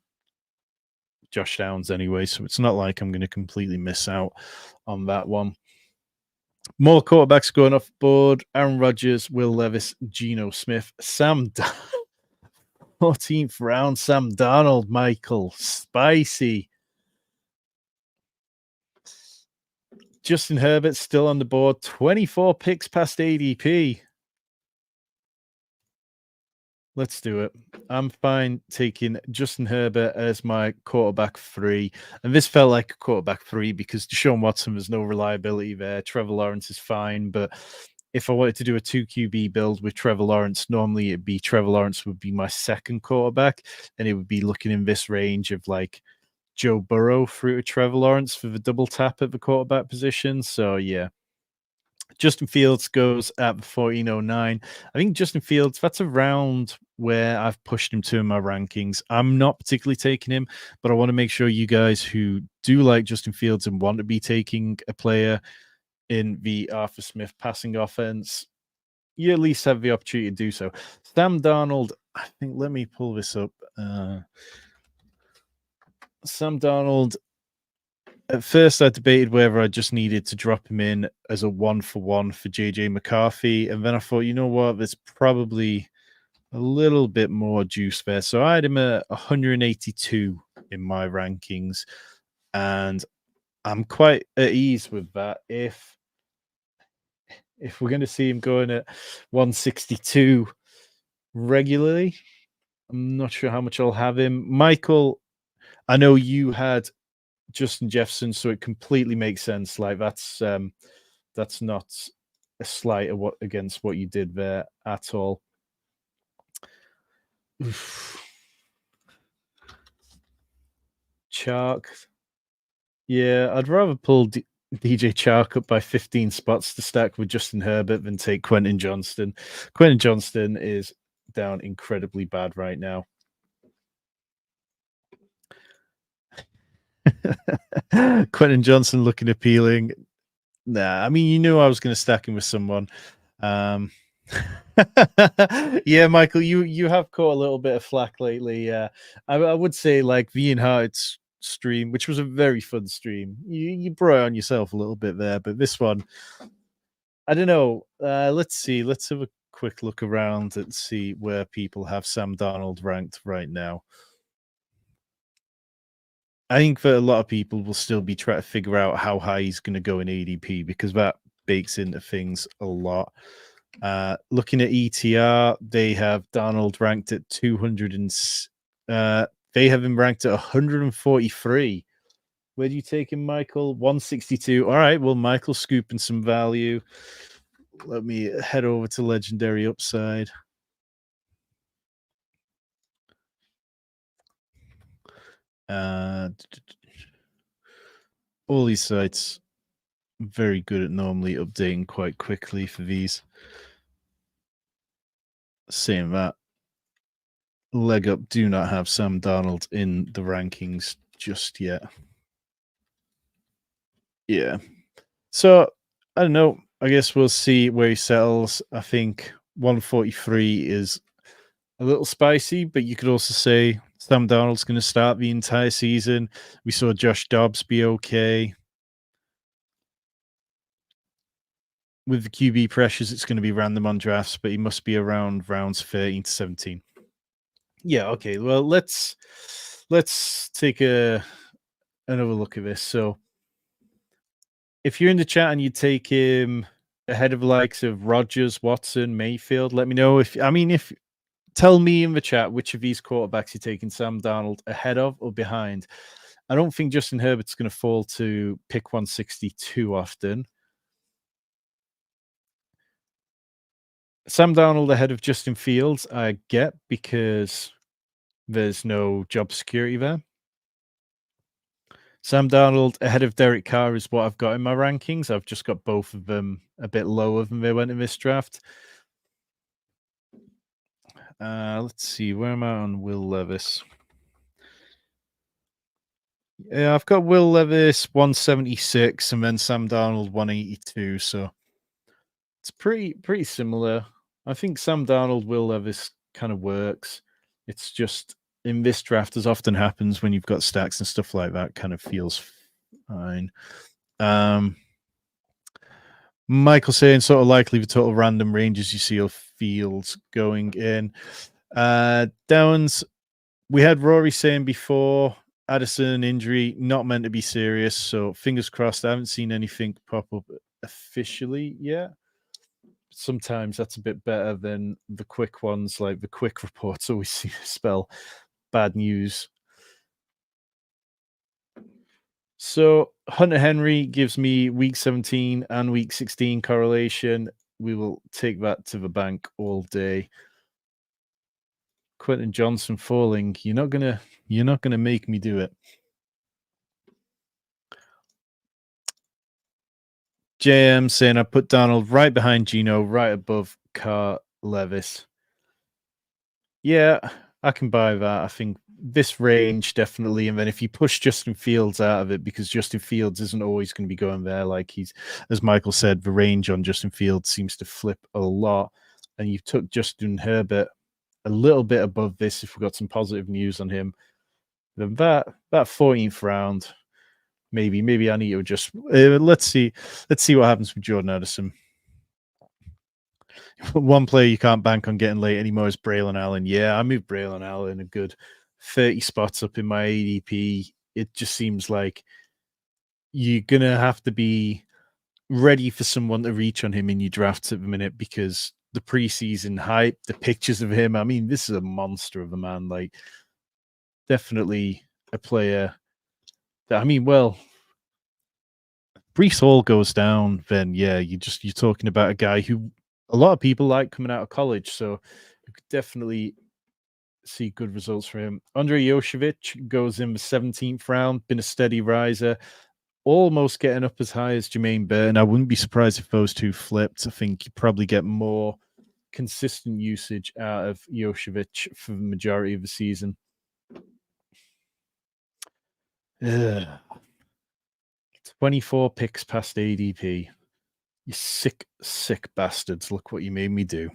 Josh Downs anyway, so it's not like I'm going to completely miss out on that one. More quarterbacks going off board. Aaron Rodgers, Will Levis, Geno Smith, Sam 14th round, Sam Darnold, Michael. Spicy. Justin Herbert still on the board. 24 picks past ADP. Let's do it. I'm fine taking Justin Herbert as my quarterback 3. And this felt like a quarterback 3 because Deshaun Watson, there's no reliability there. Trevor Lawrence is fine. But if I wanted to do a 2 QB build with Trevor Lawrence, normally it'd be Trevor Lawrence would be my second quarterback. And it would be looking in this range of like Joe Burrow through to Trevor Lawrence for the double tap at the quarterback position. So, yeah. Justin Fields goes at 1409. I think Justin Fields, that's around where I've pushed him to in my rankings. I'm not particularly taking him, but I want to make sure you guys who do like Justin Fields and want to be taking a player in the Arthur Smith passing offense, you at least have the opportunity to do so. Sam Darnold, I think, let me pull this up. Sam Darnold, at first, I debated whether I just needed to drop him in as a 1-for-1 for JJ McCarthy. And then I thought, you know what? There's probably a little bit more juice there. So I had him at 182 in my rankings. And I'm quite at ease with that. If we're going to see him going at 162 regularly, I'm not sure how much I'll have him. Michael, I know you had Justin Jefferson, so it completely makes sense. Like that's not a slight of what against what you did there at all. Chark, yeah, I'd rather pull DJ Chark up by 15 spots to stack with Justin Herbert than take Quentin Johnston. Quentin Johnston is down incredibly bad right now. Quentin Johnson looking appealing. Nah, I mean, you knew I was going to stack him with someone. Yeah, Michael, you have caught a little bit of flack lately. I would say like the Ian Hart's stream, which was a very fun stream. You brought it on yourself a little bit there, but this one, I don't know. Let's see. Let's have a quick look around and see where people have Sam Darnold ranked right now. I think that a lot of people will still be trying to figure out how high he's going to go in ADP because that bakes into things a lot. Looking at ETR, they have Darnold ranked at 200 and they have him ranked at 143. Where do you take him, Michael? 162. All right, well, Michael's scooping some value. Let me head over to Legendary Upside. All these sites very good at normally updating quite quickly for these. Saying that, Leg Up do not have Sam Darnold in the rankings just yet. Yeah. So, I don't know. I guess we'll see where he settles. I think 143 is a little spicy, but you could also say Sam Darnold's going to start the entire season. We saw Josh Dobbs be okay. With the QB pressures, it's going to be random on drafts, but he must be around rounds 13 to 17. Yeah, okay. Well, let's take another look at this. So, if you're in the chat and you take him ahead of the likes of Rodgers, Watson, Mayfield, let me know. If tell me in the chat which of these quarterbacks you're taking Sam Darnold ahead of or behind. I don't think Justin Herbert's going to fall to pick 160 too often. Sam Darnold ahead of Justin Fields, I get, because there's no job security there. Sam Darnold ahead of Derek Carr is what I've got in my rankings. I've just got both of them a bit lower than they went in this draft. Let's see, where am I on Will Levis? Yeah, I've got Will Levis 176 and then Sam Darnold 182. So it's pretty similar. I think Sam Darnold, Will Levis kind of works. It's just in this draft, as often happens when you've got stacks and stuff like that, kind of feels fine. Michael saying sort of likely the total random ranges you see of Fields going in. Downs, we had Rory saying before Addison injury not meant to be serious, so fingers crossed. I haven't seen anything pop up officially yet. Sometimes that's a bit better than the quick ones, like the quick reports always seem to spell bad news. So Hunter Henry gives me week 17 and week 16 correlation. We will take that to the bank all day. Quentin Johnson falling. You're not gonna make me do it. JM saying I put Donald right behind Gino, right above Carr Levis. Yeah, I can buy that. I think this range definitely, and then if you push Justin Fields out of it, because Justin Fields isn't always going to be going there. Like he's, as Michael said, the range on Justin Fields seems to flip a lot, and you took Justin Herbert a little bit above this. If we got some positive news on him, then that 14th round, maybe I need to adjust. Let's see what happens with Jordan Addison. One player you can't bank on getting late anymore is Braylon Allen. Yeah, I moved Braylon Allen a good 30 spots up in my ADP. It just seems like you're going to have to be ready for someone to reach on him in your drafts at the minute, because the preseason hype, the pictures of him. I mean, this is a monster of a man. Like, definitely a player that, I mean, well, Brees Hall goes down, then yeah, you're talking about a guy who a lot of people like coming out of college. So you could definitely see good results for him. Andrei Yoshevich goes in the 17th round, been a steady riser, almost getting up as high as Jermaine Burton. I wouldn't be surprised if those two flipped. I think you probably get more consistent usage out of Yoshevich for the majority of the season. Ugh. 24 picks past ADP. You sick, sick bastards. Look what you made me do.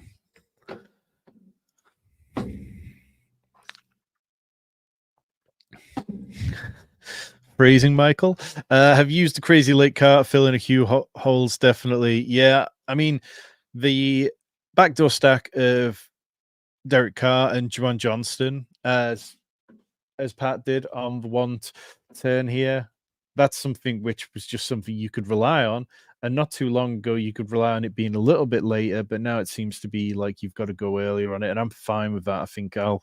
Phrasing, Michael. Have used the crazy late cart, fill in a few holes, definitely. Yeah, I mean, the backdoor stack of Derek Carr and Juwan Johnston, as Pat did on the one turn here, that's something which was just something you could rely on. And not too long ago, you could rely on it being a little bit later, but now it seems to be like you've got to go earlier on it, and I'm fine with that. I think I'll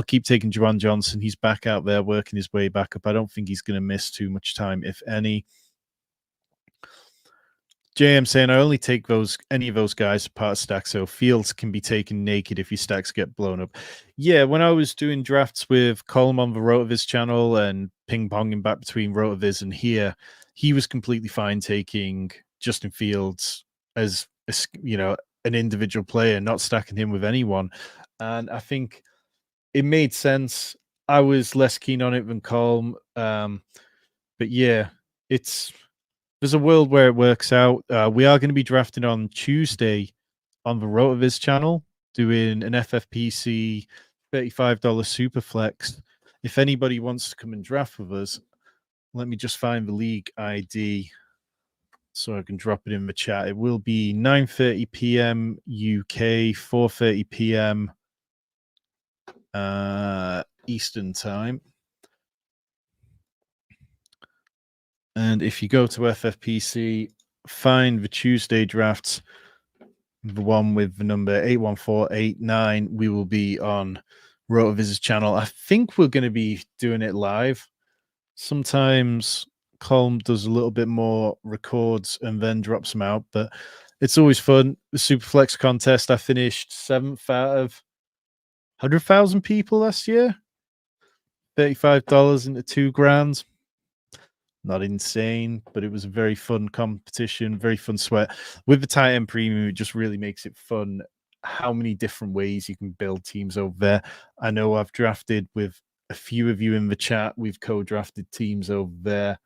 keep taking Juwan Johnson. He's back out there working his way back up. I don't think he's going to miss too much time, if any. JM saying I only take any of those guys apart stack, so Fields can be taken naked if your stacks get blown up. Yeah, when I was doing drafts with Colm on the Rotoviz channel and ping-ponging back between Rotoviz and here, he was completely fine taking Justin Fields as an individual player, not stacking him with anyone. And I think it made sense. I was less keen on it than Colm. But yeah, there's a world where it works out. We are going to be drafting on Tuesday on the Rotoviz channel, doing an FFPC $35 Superflex. If anybody wants to come and draft with us, let me just find the league ID so I can drop it in the chat. It will be 9:30 p.m. UK, 4:30 p.m. Eastern time. And if you go to FFPC, find the Tuesday drafts, the one with the number 81489, we will be on Rotoviz's channel. I think we're going to be doing it live. Sometimes Colm does a little bit more records and then drops them out, but it's always fun. The Superflex contest, I finished 7th out of 100,000 people last year. $35 into $2,000. Not insane, but it was a very fun competition, very fun sweat. With the tight end premium, it just really makes it fun how many different ways you can build teams over there. I know I've drafted with a few of you in the chat. We've co-drafted teams over there.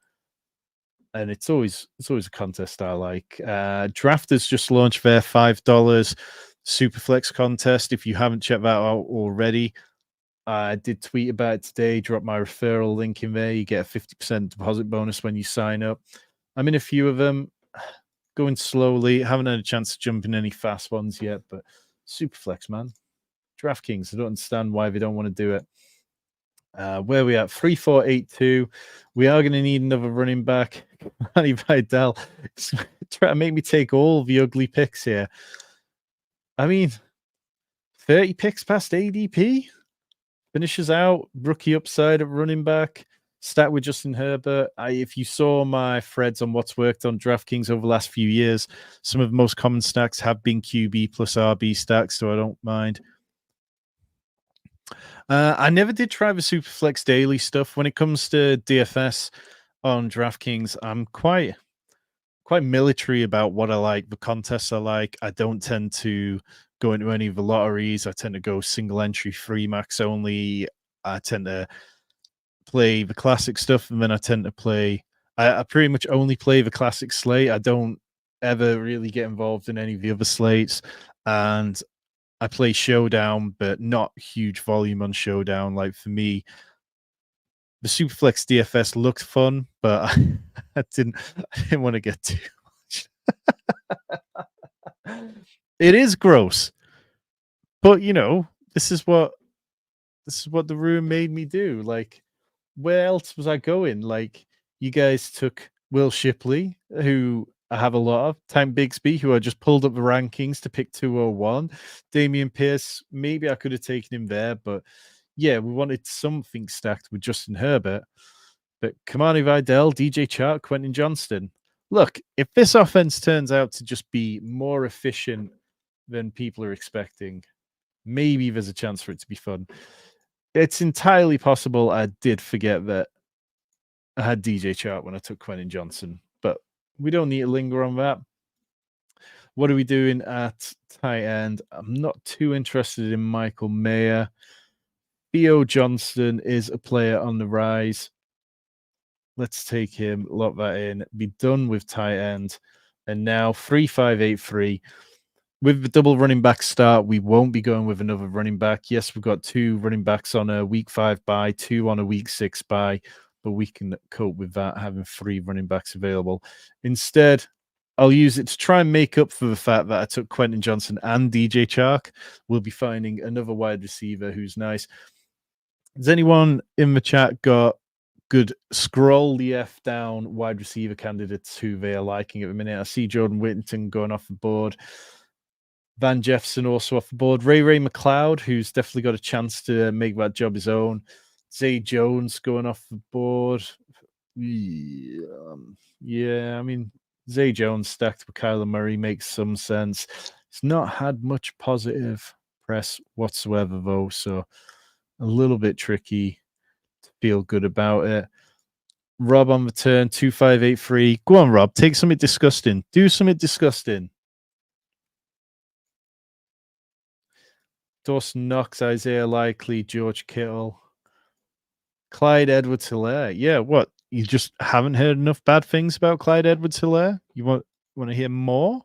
And it's always a contest I like. Drafters just launched their $5 Superflex contest. If you haven't checked that out already, I did tweet about it today. Drop my referral link in there. You get a 50% deposit bonus when you sign up. I'm in a few of them, going slowly. Haven't had a chance to jump in any fast ones yet, but Superflex, man. Draftkings, I don't understand why they don't want to do it. Where are we at? 3-4-8-2. We are going to need another running back. Manny Vidal trying to make me take all the ugly picks here. I mean, 30 picks past ADP. Finishes out, rookie upside at running back, stat with Justin Herbert. If you saw my threads on what's worked on DraftKings over the last few years, some of the most common stacks have been QB plus RB stacks, so I don't mind. I never did try the Superflex daily stuff. When it comes to DFS on DraftKings, I'm quite military about what I like, the contests I like. I don't tend to go into any of the lotteries. I tend to go single entry, free max only. I tend to play the classic stuff, and then I tend to play. I pretty much only play the classic slate. I don't ever really get involved in any of the other slates, and I play Showdown, but not huge volume on Showdown. Like for me, the Superflex DFS looked fun, but I didn't want to get too much. It is gross, but this is what the room made me do. Like, where else was I going? Like, you guys took Will Shipley, who I have a lot of. Tank Bigsby, who I just pulled up the rankings to pick 201. Damian Pierce, maybe I could have taken him there, but yeah, we wanted something stacked with Justin Herbert. But Kamani Vidal, DJ Chark, Quentin Johnston. Look, if this offense turns out to just be more efficient than people are expecting, maybe there's a chance for it to be fun. It's entirely possible I did forget that I had DJ Chark when I took Quentin Johnson, but we don't need to linger on that. What are we doing at tight end? I'm not too interested in Michael Mayer. Theo Johnston is a player on the rise. Let's take him, lock that in, be done with tight end. And now 3-5-8-3. With the double running back start, we won't be going with another running back. Yes, we've got 2 running backs on a week 5 bye, 2 on a week 6 bye, but we can cope with that, having 3 running backs available. Instead, I'll use it to try and make up for the fact that I took Quentin Johnson and DJ Chark. We'll be finding another wide receiver who's nice. Has anyone in the chat got good scroll the F down wide receiver candidates who they are liking at the minute? I see Jordan Whittington going off the board. Van Jefferson also off the board. Ray McLeod, who's definitely got a chance to make that job his own. Zay Jones going off the board. Yeah, I mean, Zay Jones stacked with Kyler Murray makes some sense. He's not had much positive press whatsoever, though, so a little bit tricky to feel good about it. Rob on the turn, 2-5-8-3. Go on, Rob. Take something disgusting. Do something disgusting. Dawson Knox, Isaiah Likely, George Kittle, Clyde Edwards-Helaire. Yeah, what? You just haven't heard enough bad things about Clyde Edwards-Helaire? You want to hear more?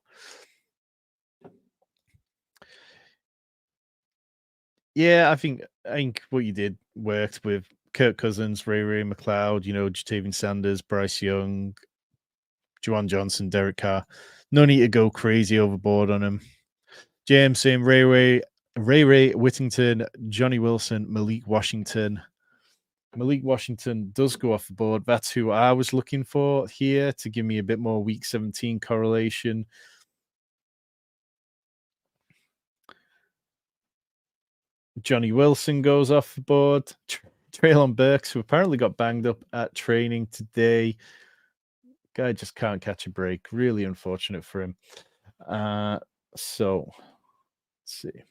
Yeah, I think what you did worked with Kirk Cousins, Ray McLeod, Jatavian Sanders, Bryce Young, Juwan Johnson, Derek Carr. No need to go crazy overboard on him. James saying Ray Whittington, Johnny Wilson, Malik Washington. Malik Washington does go off the board. That's who I was looking for here to give me a bit more week 17 correlation. Johnny Wilson goes off the board. Treylon Burks, who apparently got banged up at training today. Guy just can't catch a break. Really unfortunate for him. So, let's see.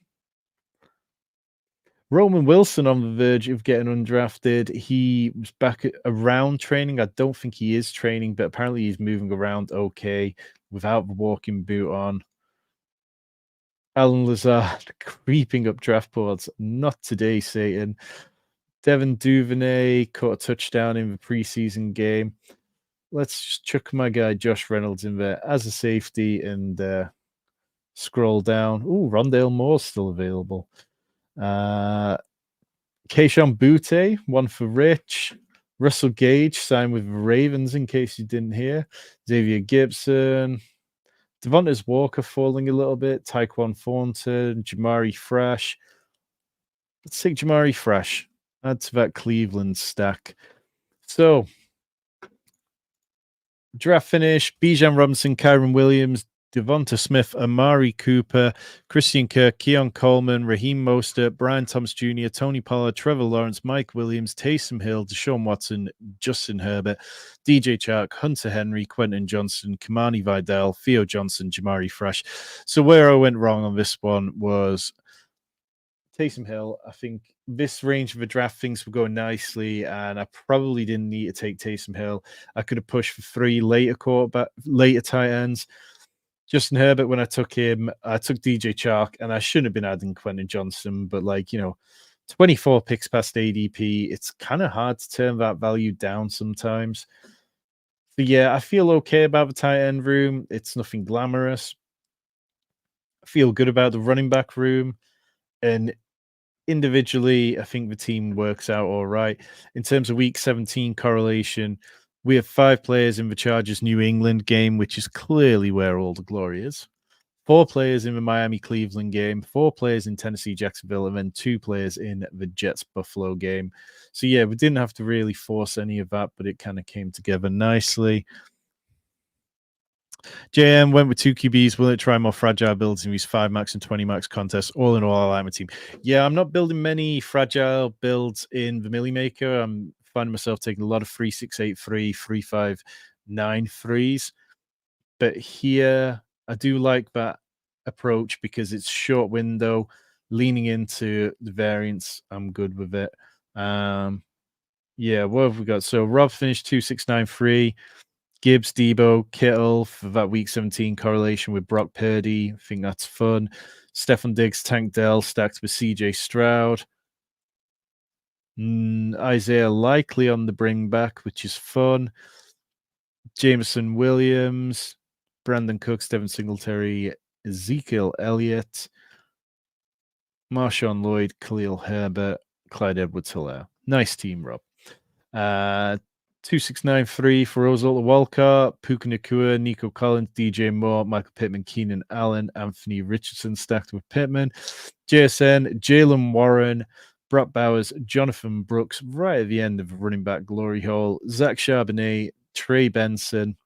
Roman Wilson on the verge of getting undrafted. He was back around training. I don't think he is training, but apparently he's moving around okay without the walking boot on. Alan Lazard creeping up draft boards. Not today, Satan. Devin Duvernay caught a touchdown in the preseason game. Let's just chuck my guy Josh Reynolds in there as a safety and scroll down. Ooh, Rondale Moore's still available. Keishon Butte, one for Rich. Russell Gage signed with the Ravens, in case you didn't hear. Xavier Gibson. Devontae Walker falling a little bit. Tyquan Thornton. Jamari Fresh. Let's take Jamari Fresh. Add to that Cleveland stack. So, draft finish. Bijan Robinson, Kyron Williams, Devonta Smith, Amari Cooper, Christian Kirk, Keon Coleman, Raheem Mostert, Brian Thomas Jr., Tony Pollard, Trevor Lawrence, Mike Williams, Taysom Hill, Deshaun Watson, Justin Herbert, DJ Chark, Hunter Henry, Quentin Johnson, Kamani Vidal, Theo Johnson, Jamari Fresh. So where I went wrong on this one was Taysom Hill. I think this range of the draft things were going nicely, and I probably didn't need to take Taysom Hill. I could have pushed for 3 later tight ends. Justin Herbert, when I took him, I took DJ Chark, and I shouldn't have been adding Quentin Johnson, but 24 picks past ADP, it's kind of hard to turn that value down sometimes. So yeah, I feel okay about the tight end room. It's nothing glamorous. I feel good about the running back room, and individually, I think the team works out all right. In terms of week 17 correlation, we have 5 players in the Chargers New England game, which is clearly where all the glory is. 4 players in the Miami Cleveland game, 4 players in Tennessee Jacksonville, and then 2 players in the Jets Buffalo game. So yeah, we didn't have to really force any of that, but it kind of came together nicely. JM went with 2 QBs, willing to try more fragile builds in these 5 max and 20 max contests. All in all, I like my team. Yeah, I'm not building many fragile builds in the Millie Maker. I'm finding myself taking a lot of 3-6-8-3, 3-5-9-3s. But here, I do like that approach because it's short window, leaning into the variance. I'm good with it. Yeah, what have we got? So Rob finished 2-6-9-3. Gibbs, Debo, Kittle for that week 17 correlation with Brock Purdy. I think that's fun. Stefan Diggs, Tank Dell stacked with CJ Stroud. Isaiah Likely on the bring back, which is fun. Jameson Williams, Brandon Cooks, Devin Singletary, Ezekiel Elliott, Marshawn Lloyd, Khalil Herbert, Clyde Edwards-Helaire. Nice team, Rob. 2693 for Ozil Walcott, Puka Nacua, Nico Collins, DJ Moore, Michael Pittman, Keenan Allen, Anthony Richardson stacked with Pittman, JSN, Jalen Warren, Brock Bowers, Jonathan Brooks, right at the end of running back glory hole, Zach Charbonnet, Trey Benson,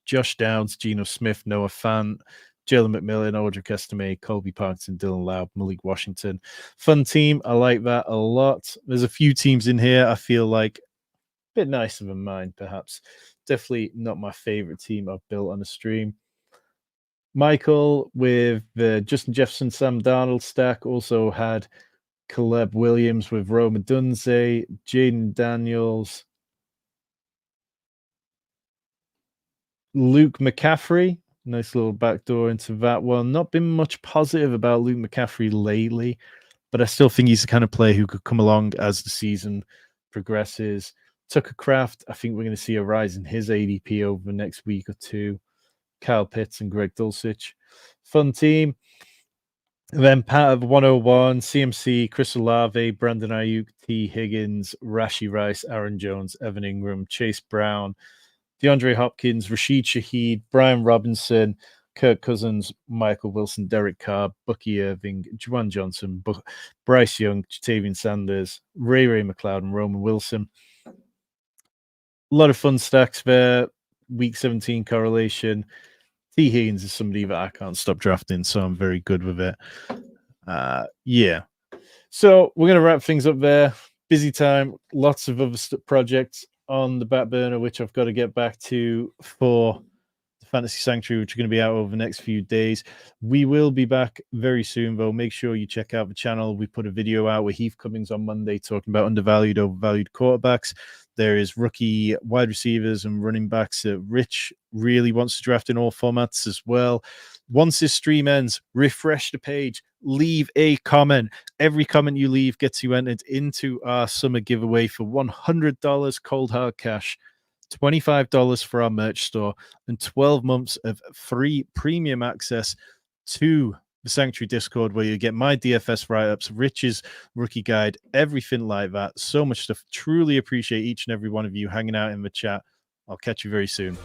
Josh Downs, Geno Smith, Noah Fant, Jalen McMillan, Audric Estime, Colby Parkinson, Dylan Laub, Malik Washington. Fun team. I like that a lot. There's a few teams in here I feel like a bit nicer than mine, perhaps. Definitely not my favorite team I've built on a stream. Michael with the Justin Jefferson, Sam Darnold stack also had Caleb Williams with Rome Dunze, Jaden Daniels, Luke McCaffrey. Nice little backdoor into that one. Not been much positive about Luke McCaffrey lately, but I still think he's the kind of player who could come along as the season progresses. Tucker Kraft, I think we're going to see a rise in his ADP over the next week or two. Kyle Pitts and Greg Dulcich. Fun team. And then Pat of 101, CMC, Chris Olave, Brandon Ayuk, T. Higgins, Rashi Rice, Aaron Jones, Evan Ingram, Chase Brown, DeAndre Hopkins, Rashid Shaheed, Brian Robinson, Kirk Cousins, Michael Wilson, Derek Carr, Bucky Irving, Juwan Johnson, Bryce Young, Jatavian Sanders, Ray McLeod, and Roman Wilson. A lot of fun stacks there. Week 17 correlation. T. Higgins is somebody that I can't stop drafting, so I'm very good with it. Yeah. So we're going to wrap things up there. Busy time. Lots of other projects on the back burner, which I've got to get back to for the Fantasy Sanctuary, which are going to be out over the next few days. We will be back very soon, though. Make sure you check out the channel. We put a video out with Heath Cummings on Monday talking about undervalued, overvalued quarterbacks. There is rookie wide receivers and running backs that Rich really wants to draft in all formats as well. Once this stream ends, refresh the page, leave a comment. Every comment you leave gets you entered into our summer giveaway for $100 cold hard cash, $25 for our merch store, and 12 months of free premium access to the Sanctuary Discord, where you get my DFS write-ups, Rich's rookie guide, everything like that. So much stuff. Truly appreciate each and every one of you hanging out in the chat. I'll catch you very soon.